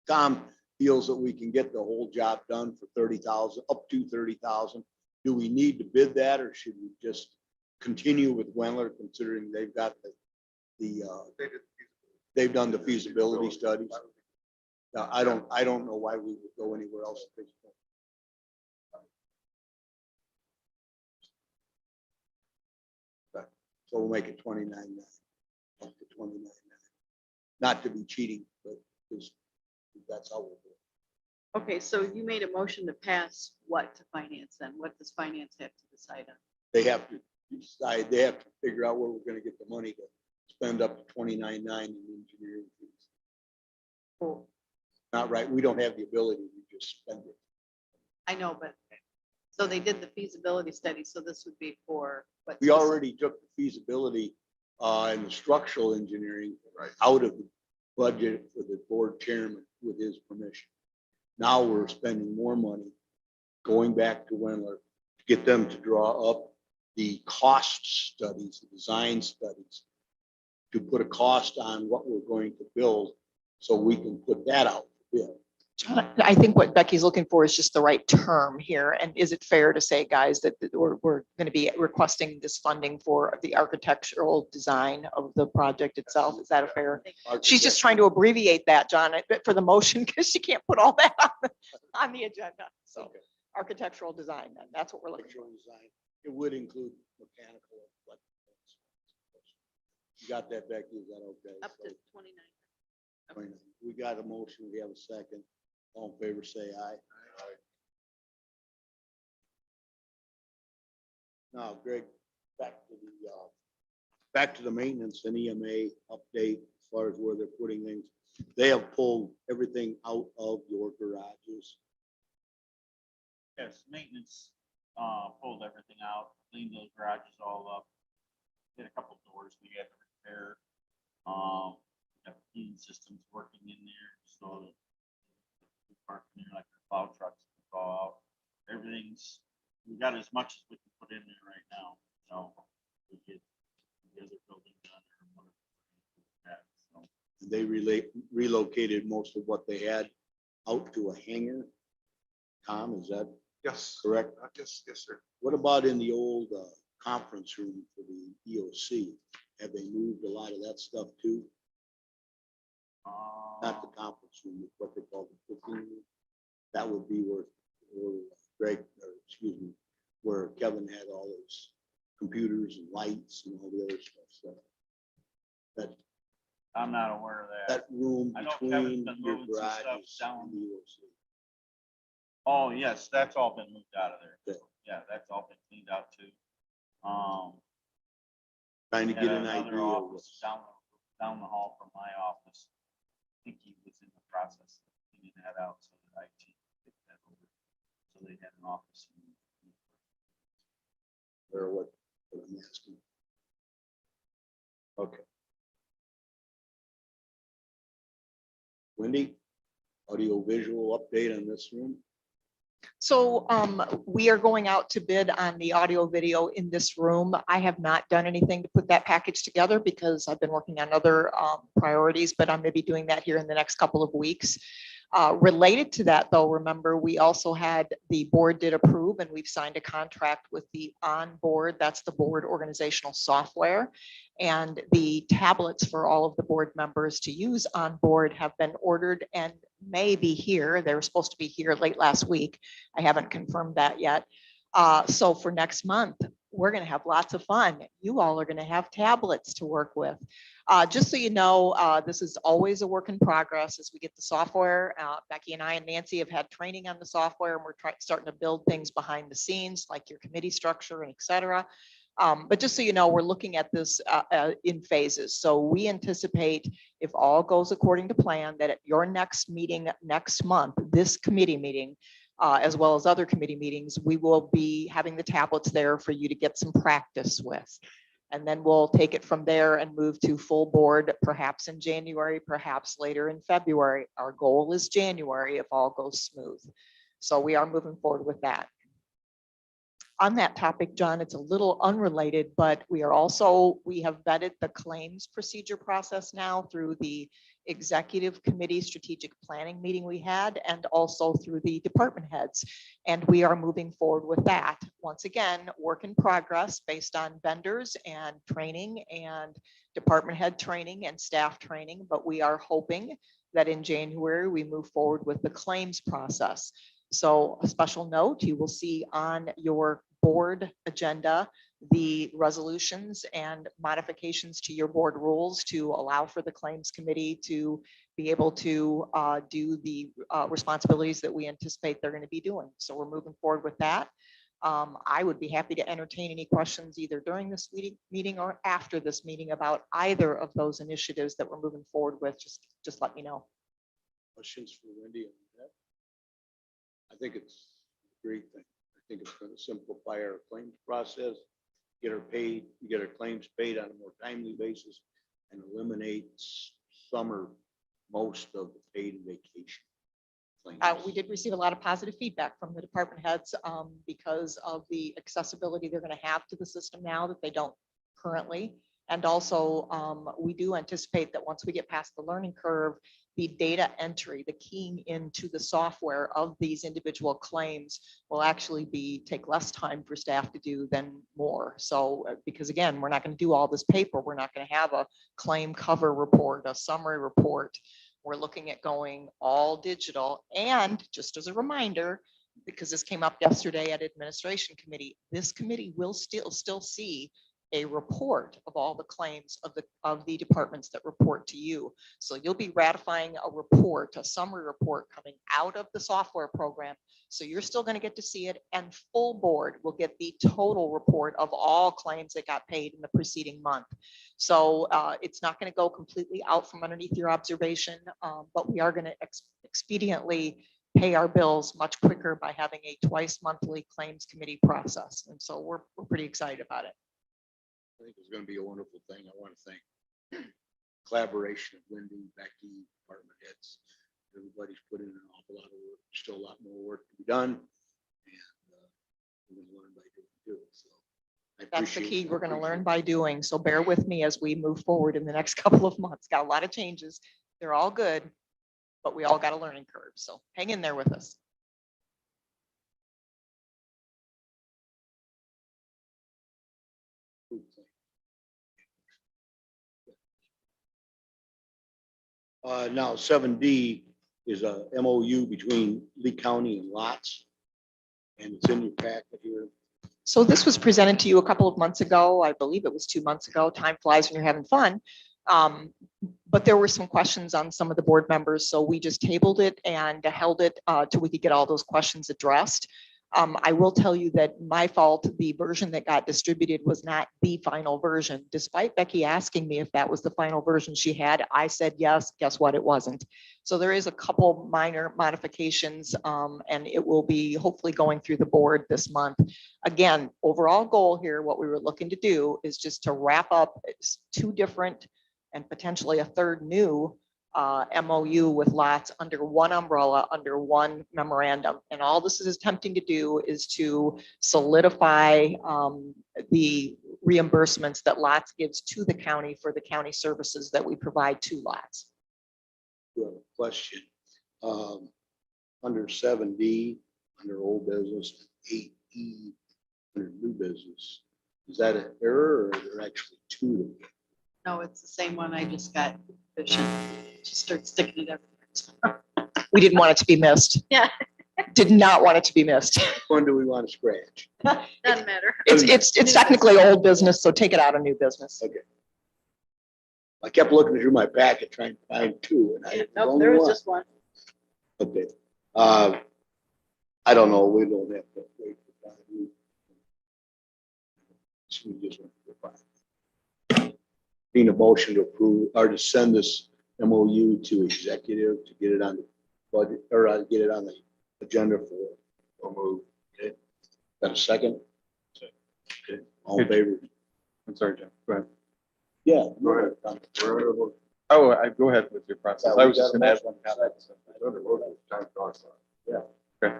Speaker 6: Tom feels that we can get the whole job done for 30,000, up to 30,000. Do we need to bid that, or should we just continue with Wendler, considering they've got they've done the feasibility studies? Now, I don't know why we would go anywhere else at this point. So we'll make it 29.9, up to 29.9. Not to be cheating, but because that's how we'll do it.
Speaker 1: Okay, so you made a motion to pass what to finance then? What does finance have to decide on?
Speaker 6: They have to decide, they have to figure out where we're gonna get the money to spend up to 29.9 in engineering fees.
Speaker 1: Oh,
Speaker 6: Not right, we don't have the ability to just spend it.
Speaker 1: I know, but, so they did the feasibility study, so this would be for what?
Speaker 6: We already took the feasibility and the structural engineering out of the budget for the board chairman with his permission. Now we're spending more money going back to Wendler to get them to draw up the cost studies, the design studies, to put a cost on what we're going to build so we can put that out for bid.
Speaker 7: John, I think what Becky's looking for is just the right term here. And is it fair to say, guys, that we're going to be requesting this funding for the architectural design of the project itself? Is that a fair? She's just trying to abbreviate that, John, for the motion, because she can't put all that on the agenda. So
Speaker 6: Okay.
Speaker 7: architectural design, then that's what we're looking for.
Speaker 6: Architectural design. It would include mechanical. And electrical. You got that, Becky? Is that okay?
Speaker 1: Up to
Speaker 6: So
Speaker 1: 29.
Speaker 6: We got a motion, we have a second. All in favor, say aye. Now, Greg, back to the maintenance and EMA update as far as where they're putting things. They have pulled everything out of your garages.
Speaker 8: Yes, maintenance, pulled everything out, cleaned those garages all up. Did a couple doors we had to repair. Got the heating systems working in there, so that we park in there like the plow trucks can go out. Everything's, we got as much as we can put in there right now, so we get the other building done or whatever. So,
Speaker 6: They relocated most of what they had out to a hangar. Tom, is that
Speaker 2: Yes.
Speaker 6: correct?
Speaker 2: Yes, yes, sir.
Speaker 6: What about in the old conference room for the EOC? Have they moved a lot of that stuff too? Not the conference room, but what they call the cooking room. That would be where Greg, or excuse me, where Kevin had all his computers and lights and all the other stuff. So that
Speaker 8: I'm not aware of that.
Speaker 6: room
Speaker 8: I know
Speaker 6: between
Speaker 8: Kevin's been
Speaker 6: your
Speaker 8: moving some stuff
Speaker 6: garages
Speaker 8: down.
Speaker 6: and the EOC.
Speaker 8: Oh, yes, that's all been moved out of there.
Speaker 6: Okay.
Speaker 8: Yeah, that's all been cleaned out too.
Speaker 6: Trying to
Speaker 8: We
Speaker 6: get
Speaker 8: had
Speaker 6: an
Speaker 8: another
Speaker 6: idea of
Speaker 8: office down the hall from my office. I think he was in the process of cleaning that out so that IT could take that over. So they had an office.
Speaker 6: or what I'm asking. Okay. Wendy, audio visual update on this room?
Speaker 7: So we are going out to bid on the audio video in this room. I have not done anything to put that package together because I've been working on other priorities, but I'm going to be doing that here in the next couple of weeks. Related to that, though, remember, we also had, the board did approve and we've signed a contract with the onboard, that's the board organizational software. And the tablets for all of the board members to use on board have been ordered and may be here. They were supposed to be here late last week. I haven't confirmed that yet. So for next month, we're going to have lots of fun. You all are going to have tablets to work with. Just so you know, this is always a work in progress as we get the software. Becky and I and Nancy have had training on the software, and we're starting to build things behind the scenes, like your committee structure and et cetera. But just so you know, we're looking at this in phases. So we anticipate, if all goes according to plan, that at your next meeting next month, this committee meeting, as well as other committee meetings, we will be having the tablets there for you to get some practice with. And then we'll take it from there and move to full board, perhaps in January, perhaps later in February. Our goal is January if all goes smooth. So we are moving forward with that. On that topic, John, it's a little unrelated, but we have vetted the claims procedure process now through the executive committee strategic planning meeting we had, and also through the department heads. And we are moving forward with that. Once again, work in progress based on vendors and training and department head training and staff training, but we are hoping that in January, we move forward with the claims process. So a special note, you will see on your board agenda the resolutions and modifications to your board rules to allow for the claims committee to be able to do the responsibilities that we anticipate they're going to be doing. So we're moving forward with that. I would be happy to entertain any questions either during this meeting or after this meeting about either of those initiatives that we're moving forward with. Just let me know.
Speaker 6: Questions for Wendy on that? I think it's a great thing. I think it's going to simplify our claims process, get her paid, get her claims paid on a more timely basis, and eliminates most of the paid vacation claims.
Speaker 7: We did receive a lot of positive feedback from the department heads because of the accessibility they're going to have to the system now that they don't currently. And also, we do anticipate that once we get past the learning curve, the data entry, the keying into the software of these individual claims will actually take less time for staff to do than more. So, because again, we're not going to do all this paper. We're not going to have a claim cover report, a summary report. We're looking at going all digital. And just as a reminder, because this came up yesterday at administration committee, this committee will still see a report of all the claims of the departments that report to you. So you'll be ratifying a report, a summary report coming out of the software program. So you're still going to get to see it, and full board will get the total report of all claims that got paid in the preceding month. So it's not going to go completely out from underneath your observation, but we are going to expediently pay our bills much quicker by having a twice monthly claims committee process. And so we're pretty excited about it.
Speaker 6: I think it's gonna be a wonderful thing. I want to thank collaboration of Wendy, Becky, department heads. Everybody's put in an awful lot of work, still a lot more work to be done. And we're gonna learn by doing too. So I
Speaker 7: That's the
Speaker 6: appreciate-
Speaker 7: key. We're going to learn by doing. So bear with me as we move forward in the next couple of months. Got a lot of changes. They're all good, but we all got a learning curve. So hang in there with us.
Speaker 6: Now 7D is a MOU between Lee County and Lots. And it's in your packet here.
Speaker 7: So this was presented to you a couple of months ago. I believe it was 2 months ago. Time flies when you're having fun. But there were some questions on some of the board members, so we just tabled it and held it till we could get all those questions addressed. I will tell you that my fault, the version that got distributed was not the final version. Despite Becky asking me if that was the final version she had, I said yes. Guess what? It wasn't. So there is a couple minor modifications, and it will be hopefully going through the board this month. Again, overall goal here, what we were looking to do is just to wrap up 2 different and potentially a 3rd new MOU with Lots under one umbrella, under one memorandum. And all this is attempting to do is to solidify the reimbursements that Lots gives to the county for the county services that we provide to Lots.
Speaker 6: You have a question. Under 7D, under old business, 8E, under new business. Is that an error or are there actually 2?
Speaker 1: No, it's the same one I just got. Efficient. Just start sticking it everywhere.
Speaker 7: We didn't want it to be missed.
Speaker 1: Yeah.
Speaker 7: Did not want it to be missed.
Speaker 6: Which one do we want to scratch?
Speaker 1: Doesn't matter.
Speaker 7: It's technically old business, so take it out of new business.
Speaker 6: Okay. I kept looking through my packet trying to find 2 and I.
Speaker 1: Nope, there was just one.
Speaker 6: Okay. I don't know. We don't have to wait for 5 weeks. So we just went for 5. Need a motion to approve or to send this MOU to executive to get it on the budget or get it on the agenda for. I'll move. Okay. Got a second? Okay. All in favor?
Speaker 9: I'm sorry, Jim. Go ahead.
Speaker 6: Yeah.
Speaker 5: Go ahead.
Speaker 9: Oh, go ahead with your process. I was just gonna add one comment. Okay.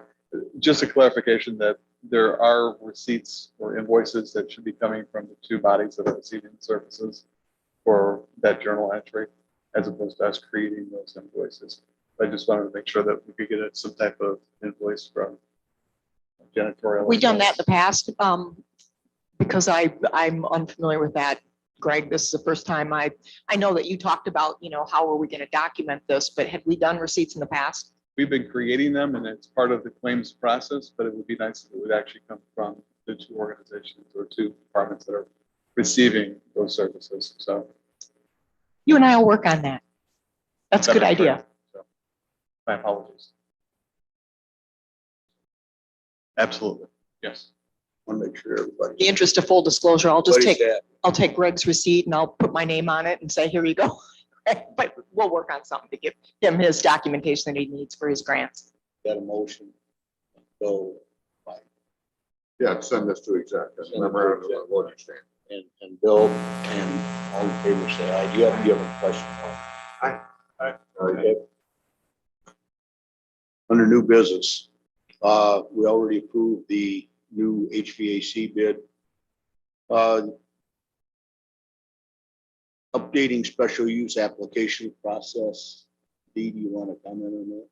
Speaker 9: Just a clarification that there are receipts or invoices that should be coming from the 2 bodies that are receiving services for that journal entry, as opposed to us creating those invoices. I just wanted to make sure that we could get some type of invoice from janitorial.
Speaker 7: We've done that in the past, because I'm unfamiliar with that. Greg, this is the first time I know that you talked about, how are we going to document this, but had we done receipts in the past?
Speaker 9: We've been creating them and it's part of the claims process, but it would be nice if it would actually come from the 2 organizations or 2 departments that are receiving those services. So
Speaker 7: You and I will work on that. That's a good
Speaker 9: that'd be
Speaker 7: idea.
Speaker 9: great. So, my apologies. Absolutely. Yes.
Speaker 6: Want to make sure everybody.
Speaker 7: In the interest of full disclosure, I'll take Greg's receipt and I'll put my name on it and say, here you go. But we'll work on something to give him his documentation that he needs for his grants.
Speaker 6: Got a motion. So,
Speaker 5: Yeah, send this to executive. Memorandum of understanding.
Speaker 6: and Bill and all in favor say aye. Do you have a question? Okay. Under new business, we already approved the new HVAC bid. Updating special use application process. Dee, do you want to comment on that?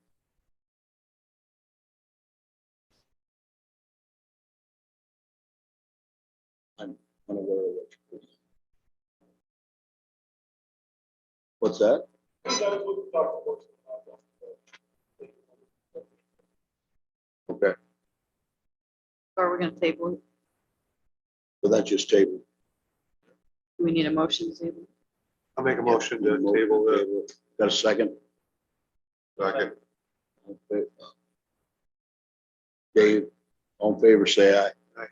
Speaker 6: I'm unaware of what you're doing. What's that? Okay,
Speaker 1: Or we're gonna table it.
Speaker 6: so that's just table.
Speaker 1: Do we need a motion, Zabel?
Speaker 2: I'll make a motion to table the,
Speaker 6: Got a second?
Speaker 5: Second.
Speaker 6: Okay. Dave, all in favor, say aye.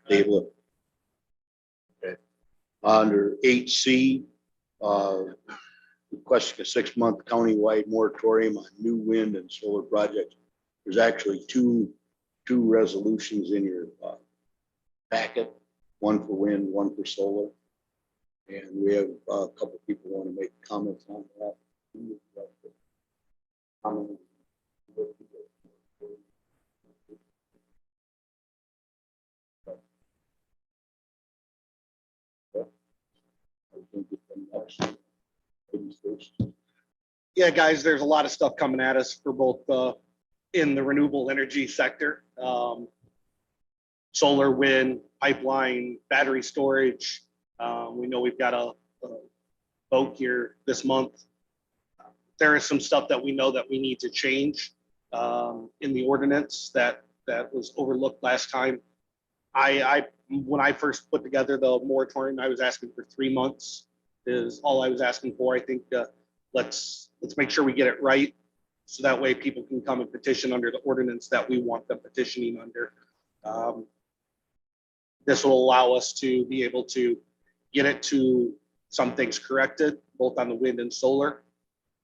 Speaker 6: Table it. Okay. Under 8C, requesting a 6-month countywide moratorium on new wind and solar projects. There's actually two resolutions in your packet, one for wind, one for solar. And we have a couple people want to make comments on that.
Speaker 10: Yeah, guys, there's a lot of stuff coming at us for both in the renewable energy sector. Solar, wind, pipeline, battery storage. We know we've got a vote here this month. There is some stuff that we know that we need to change in the ordinance that was overlooked last time. When I first put together the moratorium, I was asking for 3 months is all I was asking for. I think let's make sure we get it right. So that way people can come and petition under the ordinance that we want them petitioning under. This will allow us to be able to get it to some things corrected, both on the wind and solar.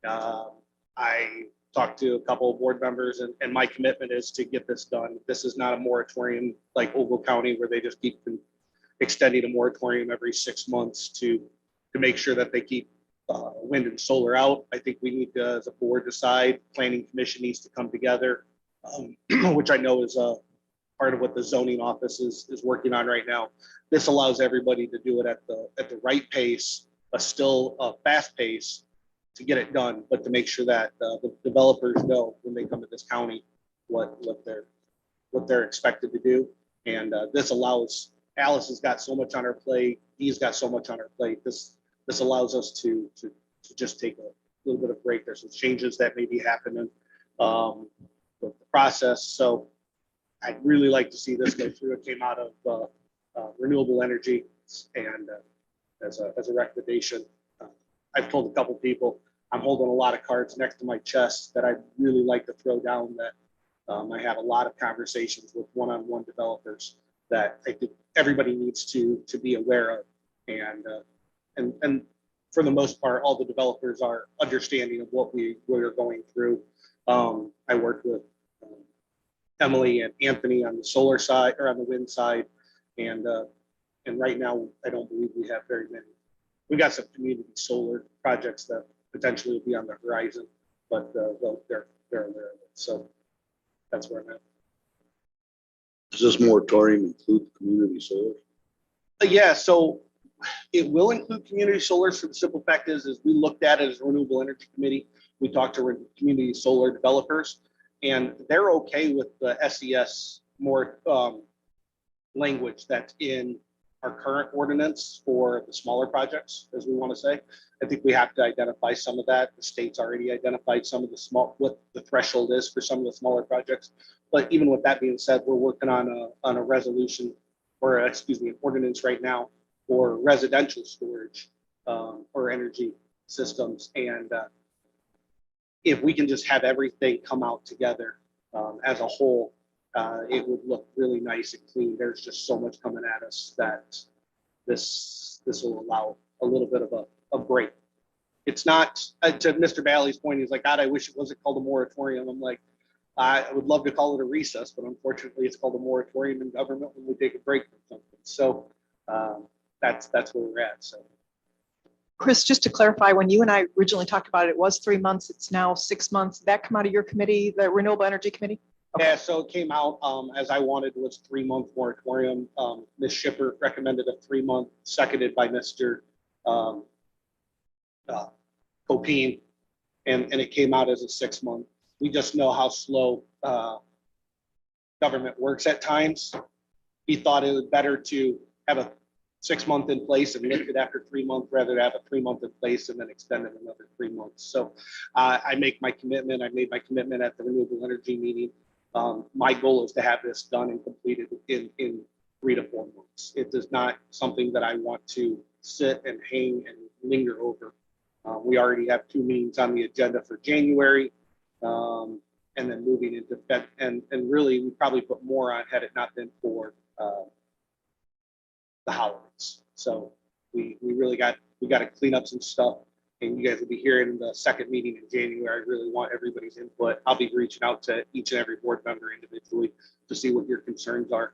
Speaker 10: I talked to a couple of board members and my commitment is to get this done. This is not a moratorium like Ogle County where they just keep extending a moratorium every 6 months to make sure that they keep wind and solar out. I think we need to, as a board, decide. Planning Commission needs to come together, which I know is part of what the zoning office is working on right now. This allows everybody to do it at the right pace, still a fast pace to get it done, but to make sure that the developers know when they come to this county what they're expected to do. And this allows, Alice has got so much on her plate. He's got so much on her plate. This allows us to just take a little bit of break. There's some changes that may be happening with the process. So I'd really like to see this go through. It came out of renewable energy and as a recommendation. I've told a couple people I'm holding a lot of cards next to my chest that I'd really like to throw down that I have a lot of conversations with one-on-one developers that I think everybody needs to be aware of. And for the most part, all the developers are understanding of what we're going through. I worked with Emily and Anthony on the solar side or on the wind side. And right now, I don't believe we have very many. We got some community solar projects that potentially will be on the horizon, but they're aware of it. So that's where I'm at.
Speaker 6: Does this moratorium include community solar?
Speaker 10: Yeah, so it will include community solar. So the simple fact is we looked at it as a renewable energy committee. We talked to community solar developers and they're okay with the SES more language that's in our current ordinance for the smaller projects, as we want to say. I think we have to identify some of that. The state's already identified some of the what the threshold is for some of the smaller projects. But even with that being said, we're working on a resolution or an ordinance right now for residential storage or energy systems. And if we can just have everything come out together as a whole, it would look really nice and clean. There's just so much coming at us that this will allow a little bit of a break. It's not, to Mr. Bailey's point, he's like, God, I wish it wasn't called a moratorium. I'm like, I would love to call it a recess, but unfortunately it's called a moratorium in government when we take a break from something. So that's where we're at. So.
Speaker 7: Chris, just to clarify, when you and I originally talked about it, it was 3 months. It's now 6 months. Did that come out of your committee, the Renewable Energy Committee? Okay.
Speaker 10: Yeah, so it came out as I wanted was 3 month moratorium. Ms. Shipper recommended a 3 month, seconded by Mr. Copine, and it came out as a 6 month. We just know how slow government works at times. He thought it was better to have a 6 month in place and lift it after 3 months rather than have a 3 month in place and then extend it another 3 months. So I make my commitment. I made my commitment at the renewable energy meeting. My goal is to have this done and completed in 3 to 4 months. It is not something that I want to sit and hang and linger over. We already have 2 meetings on the agenda for January. And then moving into Feb, and really, we probably put more on had it not been for the holidays. So we really got to clean up some stuff, and you guys will be hearing in the second meeting in January. I really want everybody's input. I'll be reaching out to each and every board member individually to see what your concerns are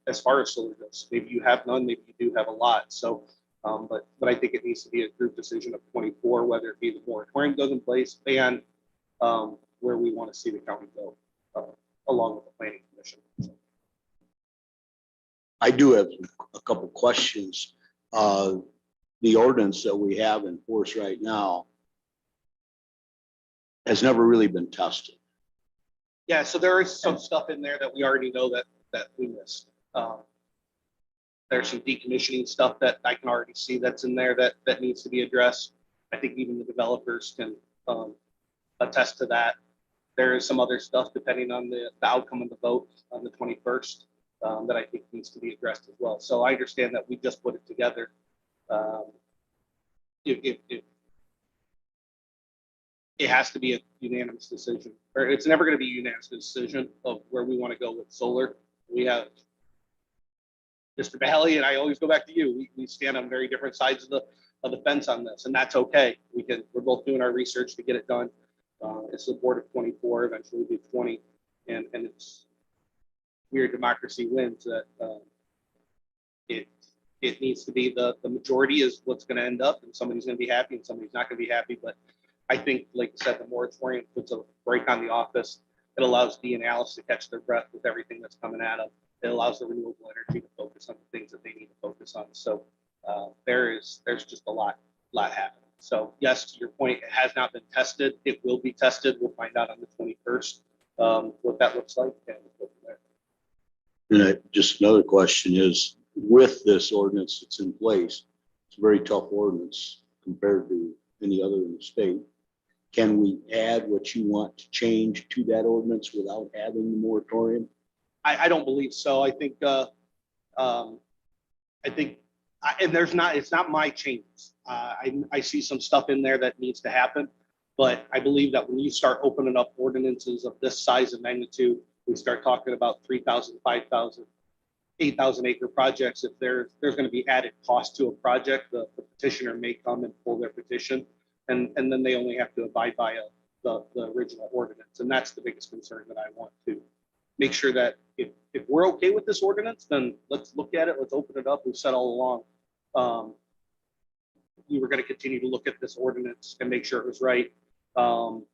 Speaker 10: as far as solar goes. Maybe you have none, maybe you do have a lot. So, but I think it needs to be a group decision of 24, whether it be the moratorium goes in place and where we want to see the county go, along with the planning commission.
Speaker 6: I do have a couple questions. The ordinance that we have in force right now has never really been tested.
Speaker 10: Yeah, so there is some stuff in there that we already know that we missed. There's some decommissioning stuff that I can already see that's in there that needs to be addressed. I think even the developers can attest to that. There is some other stuff depending on the outcome of the vote on the 21st that I think needs to be addressed as well. So I understand that we just put it together. It has to be a unanimous decision, or it's never going to be a unanimous decision of where we want to go with solar. We have Mr. Bailey, and I always go back to you. We stand on very different sides of the fence on this, and that's okay. We're both doing our research to get it done. It's the board of 24, eventually be 20, and it's weird democracy wins that it needs to be the majority is what's going to end up, and somebody's going to be happy and somebody's not going to be happy. But I think, like I said, the moratorium puts a break on the office. It allows Dee and Alice to catch their breath with everything that's coming at them. It allows the renewable energy to focus on the things that they need to focus on. So there's just a lot happening. So yes, to your point, it has not been tested. It will be tested. We'll find out on the 21st what that looks like. And we'll go from there.
Speaker 6: And just another question is, with this ordinance that's in place, it's a very tough ordinance compared to any other in the state. Can we add what you want to change to that ordinance without having the moratorium?
Speaker 10: I don't believe so. I think and it's not my changes. I see some stuff in there that needs to happen, but I believe that when you start opening up ordinances of this size and magnitude, we start talking about 3,000, 5,000, 8,000 acre projects. If there's going to be added cost to a project, the petitioner may come and pull their petition, and then they only have to abide by the original ordinance. And that's the biggest concern that I want to make sure that if we're okay with this ordinance, then let's look at it. Let's open it up. We've said all along, we were going to continue to look at this ordinance and make sure it was right. And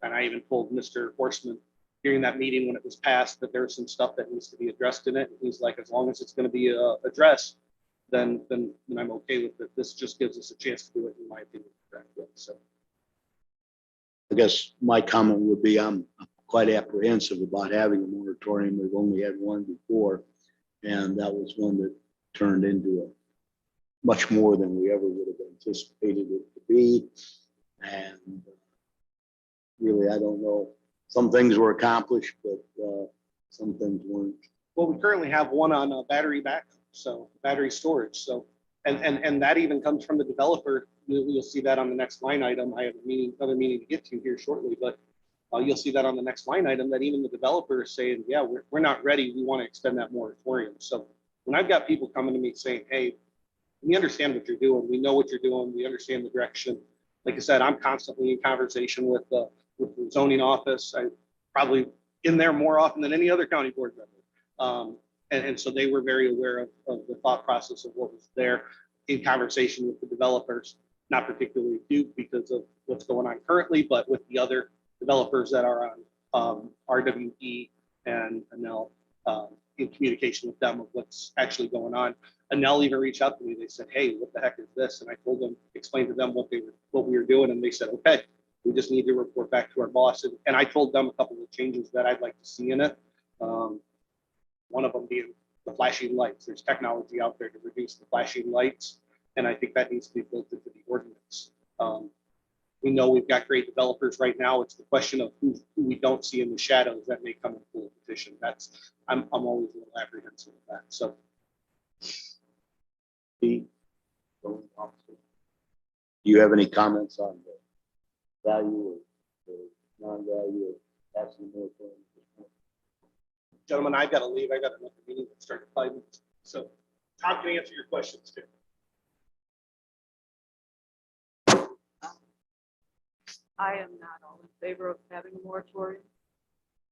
Speaker 10: I even told Mr. Horstman during that meeting when it was passed that there's some stuff that needs to be addressed in it. And he's like, as long as it's going to be addressed, then I'm okay with it. This just gives us a chance to do it, in my opinion. So
Speaker 6: I guess my comment would be I'm quite apprehensive about having a moratorium. We've only had one before, and that was one that turned into a much more than we ever would have anticipated it to be. And really, I don't know. Some things were accomplished, but some things weren't.
Speaker 10: well, we currently have one on battery backup, so battery storage. So and that even comes from the developer. You'll see that on the next line item. I have another meeting to get to here shortly, but you'll see that on the next line item that even the developer is saying, yeah, we're not ready. We want to extend that moratorium. So when I've got people coming to me saying, hey, we understand what you're doing. We know what you're doing. We understand the direction. Like I said, I'm constantly in conversation with the zoning office. I'm probably in there more often than any other county board member. And so they were very aware of the thought process of what was there in conversation with the developers, not particularly Duke because of what's going on currently, but with the other developers that are on RWE and Anel, in communication with them of what's actually going on. Anel even reached out to me. They said, hey, what the heck is this? And I told them, explained to them what we were doing. And they said, okay, we just need to report back to our boss. And I told them a couple of changes that I'd like to see in it. One of them being the flashing lights. There's technology out there to reduce the flashing lights. And I think that needs to be built into the ordinance. We know we've got great developers right now. It's the question of who we don't see in the shadows that may come and pull a petition. I'm always a little apprehensive of that. So.
Speaker 6: zoning officer. Do you have any comments on the value or the non-value of passing the moratorium?
Speaker 10: Gentlemen, I've got to leave. I got another meeting that starts in 5 minutes. So Tom can answer your questions too.
Speaker 1: I am not all in favor of having a moratorium.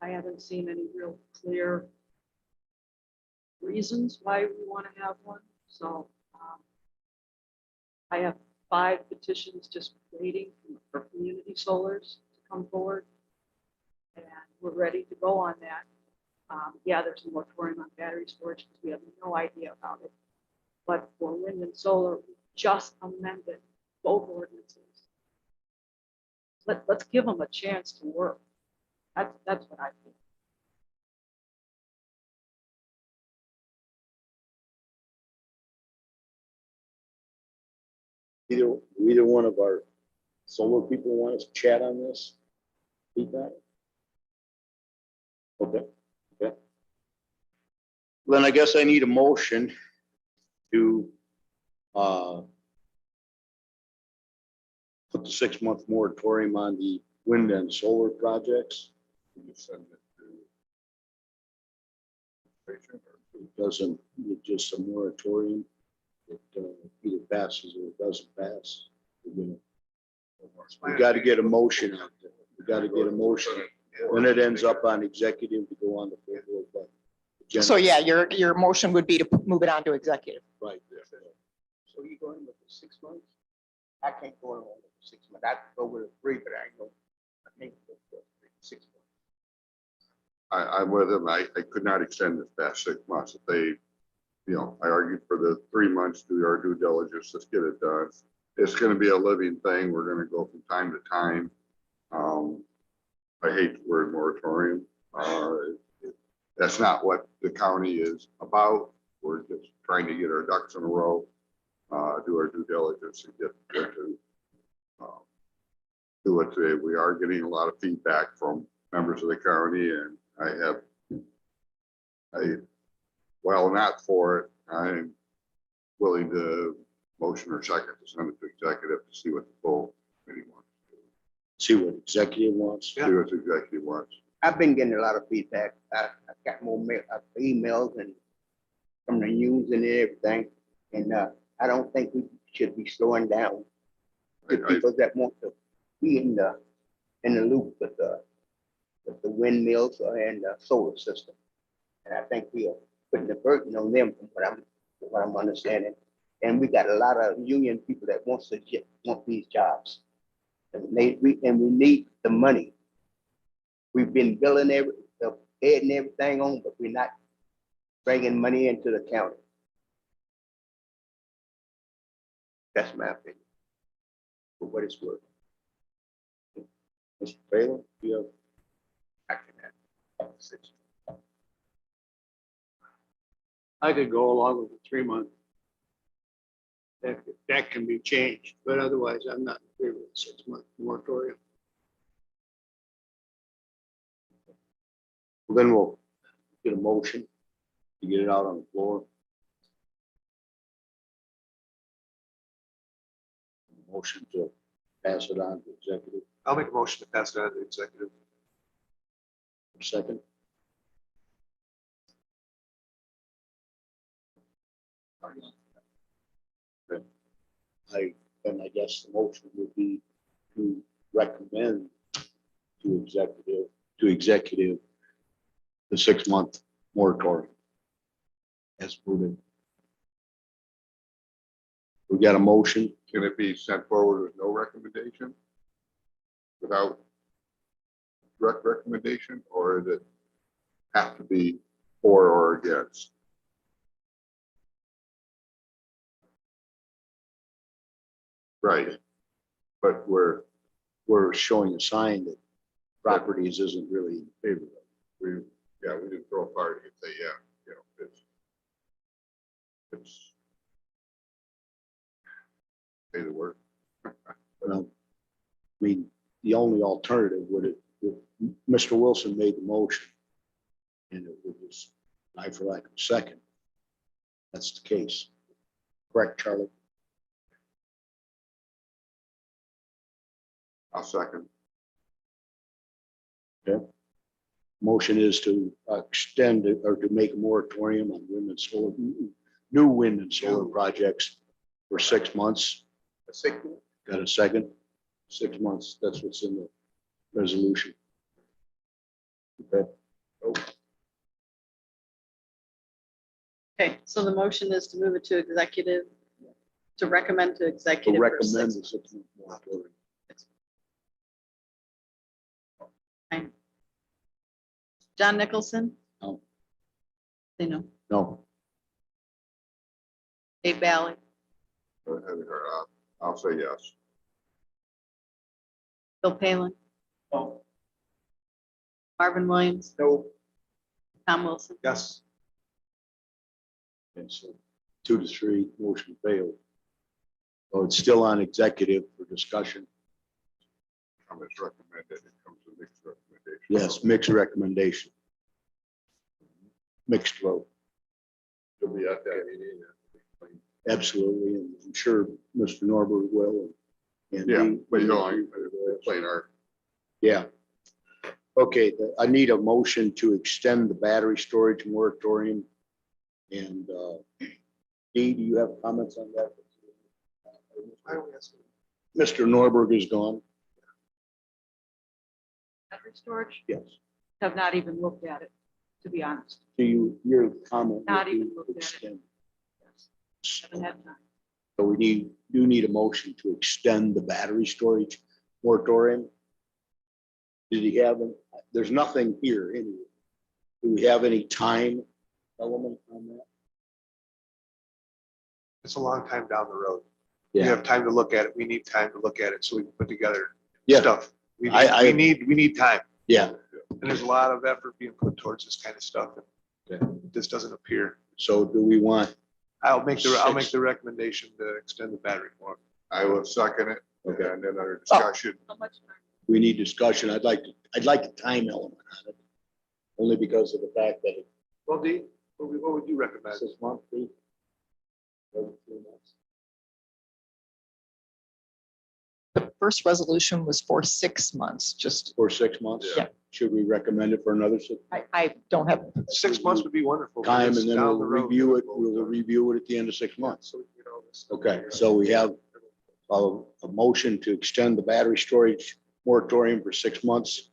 Speaker 1: I haven't seen any real clear reasons why we want to have one. So I have 5 petitions just waiting for community solars to come forward. And we're ready to go on that. Yeah, there's a moratorium on battery storage because we have no idea about it. But for wind and solar, we just amended both ordinances. Let's give them a chance to work. That's what I think.
Speaker 6: Either one of our solar people want us to chat on this? Feedback? Okay, okay. Then I guess I need a motion to put the 6-month moratorium on the wind and solar projects.
Speaker 5: You send it to.
Speaker 6: It doesn't, it's just a moratorium. It either passes or it doesn't pass. We got to get a motion out there. We got to get a motion. When it ends up on executive to go on the full board, but agenda.
Speaker 7: So yeah, your motion would be to move it on to executive.
Speaker 6: Right.
Speaker 11: So you going with the 6 months? I can't go along with the 6 months. I could go with a 3, but I ain't go. I can't go with 6 months.
Speaker 5: I'm with them. I could not extend this past 6 months. If they, I argued for the 3 months, do our due diligence, let's get it done. It's gonna be a living thing. We're gonna go from time to time. I hate the word moratorium. That's not what the county is about. We're just trying to get our ducks in a row, do our due diligence and get to do it today. We are getting a lot of feedback from members of the county, and while not for it, I'm willing to motion or second to send it to executive to see what the full committee wants.
Speaker 6: See what executive wants.
Speaker 5: See what the executive wants.
Speaker 11: I've been getting a lot of feedback. I've got more emails and from the news and everything. And I don't think we should be slowing down. The people that want to be in the loop with the windmills and the solar system. And I think we are putting the burden on them from what I'm understanding. And we got a lot of union people that want these jobs. And we need the money. We've been billing adding everything on, but we're not bringing money into the county. That's my opinion. For what it's worth.
Speaker 6: Mr. Taylor, you have
Speaker 3: I could go along with the 3 month. That can be changed, but otherwise I'm not in favor of the 6 month moratorium.
Speaker 6: Well, then we'll get a motion to get it out on the floor. Motion to pass it on to executive.
Speaker 2: I'll make a motion to pass it on to the executive.
Speaker 6: Second. I guess the motion would be to recommend to executive the 6 month moratorium as moving. We got a motion.
Speaker 5: Can it be sent forward with no recommendation? Without direct recommendation, or does it have to be for or against? Right, but
Speaker 6: We're showing a sign that properties isn't really in favor of.
Speaker 5: we didn't throw a party and say, yeah, it's say the word.
Speaker 6: Well, I mean, the only alternative Mr. Wilson made the motion. And it was, I for lack of a second. That's the case. Correct, Charlie?
Speaker 5: I'll second.
Speaker 6: Motion is to extend it or to make a moratorium on wind and solar, new wind and solar projects for 6 months. Got a second? 6 months, that's what's in the resolution. Okay.
Speaker 1: Okay, so the motion is to move it to executive, to recommend to
Speaker 6: To
Speaker 1: executive. for
Speaker 6: recommend
Speaker 1: six
Speaker 6: the 6 month moratorium.
Speaker 1: months. John Nicholson?
Speaker 6: No.
Speaker 1: Say no.
Speaker 6: No,
Speaker 1: Dave Bally,
Speaker 5: I'll say yes.
Speaker 1: Bill Palin,
Speaker 8: Oh,
Speaker 1: Marvin Williams,
Speaker 2: No.
Speaker 1: Tom Wilson.
Speaker 2: Yes.
Speaker 6: and so 2 to 3, motion failed. So it's still on executive for discussion.
Speaker 5: Comments recommended. It comes to mixed recommendation.
Speaker 6: Yes, mixed recommendation. Mixed vote,
Speaker 5: To be at that meeting.
Speaker 6: absolutely, and I'm sure Mr. Norbert will. And
Speaker 5: Yeah,
Speaker 6: we-
Speaker 5: but you know, plain art.
Speaker 6: Yeah. Okay, I need a motion to extend the battery storage moratorium. And Dee, do you have comments on that? Mr. Norberg is gone.
Speaker 1: Battery storage,
Speaker 6: Yes.
Speaker 1: have not even looked at it, to be honest.
Speaker 6: Do you, your comment? would
Speaker 1: Not even
Speaker 6: be
Speaker 1: looked at it.
Speaker 6: extend.
Speaker 1: Haven't had time.
Speaker 6: So we do need a motion to extend the battery storage moratorium. Did he have, there's nothing here anyway. Do we have any time element on that?
Speaker 2: It's a long time down the road. We
Speaker 6: Yeah.
Speaker 2: have time to look at it. We need time to look at it so we can put together
Speaker 6: Yeah.
Speaker 2: stuff. We
Speaker 6: I-
Speaker 2: need time.
Speaker 6: Yeah,
Speaker 2: And there's a lot of effort being put towards this kind of stuff. And this doesn't appear.
Speaker 6: so do we want,
Speaker 2: I'll make the recommendation to extend the battery more.
Speaker 5: I will second it.
Speaker 6: Okay.
Speaker 5: And then under discussion,
Speaker 1: How much time?
Speaker 6: we need discussion. I'd like the time element on it. Only because of the fact that it's
Speaker 2: Well, Dee, what would you recommend?
Speaker 6: 6 months. Every 3 months.
Speaker 7: The first resolution was for 6 months, just,
Speaker 6: For 6 months?
Speaker 7: Yeah.
Speaker 6: Should we recommend it for another 6
Speaker 7: I don't have,
Speaker 2: 6 months would be wonderful.
Speaker 6: time
Speaker 2: because
Speaker 6: and then
Speaker 2: down
Speaker 6: we'll
Speaker 2: the road,
Speaker 6: review it, we'll review it at the end of 6 months.
Speaker 2: So we can get all this.
Speaker 6: Okay, so we have a motion to extend the battery storage moratorium for 6 months.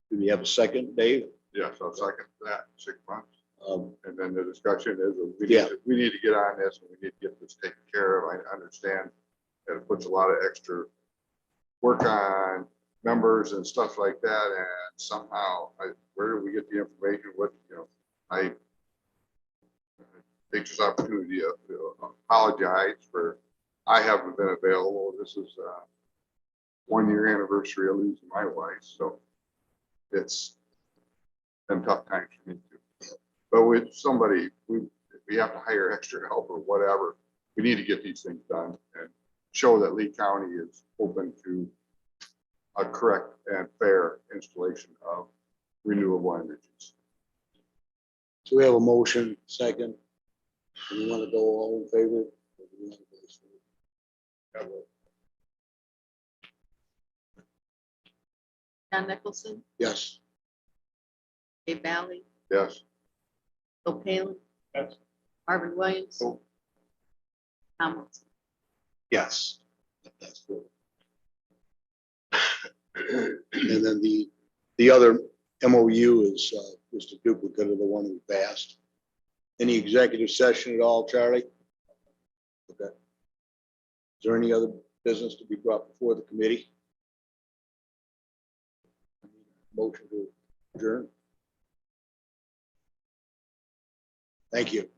Speaker 6: Do we have a second, Dave?
Speaker 5: yes, I'll second that, 6 months.
Speaker 6: Um,
Speaker 5: And then the discussion is,
Speaker 6: Yeah.
Speaker 5: we need to get on this and we need to get this taken care of. I understand that it puts a lot of extra work on numbers and stuff like that. And somehow, where do we get the information? What, I take this opportunity to apologize for, I haven't been available. This is 1 year anniversary of losing my wife. So it's been tough times for me too. But with somebody, we have to hire extra help or whatever. We need to get these things done and show that Lee County is open to a correct and fair installation of renewable energies.
Speaker 6: So we have a motion, second. Do we want to go all in favor? Or do we want to go slow?
Speaker 1: John Nicholson,
Speaker 6: Yes.
Speaker 1: Dave Bally,
Speaker 5: Yes,
Speaker 1: Bill Palin,
Speaker 8: yes.
Speaker 1: Marvin Williams,
Speaker 2: Oh.
Speaker 1: Tom Wilson.
Speaker 2: Yes.
Speaker 6: That's good. And then the other MOU is just a duplicate of the one we passed. Any executive session at all, Charlie? Okay. Is there any other business to be brought before the committee? Motion to adjourn. Thank you.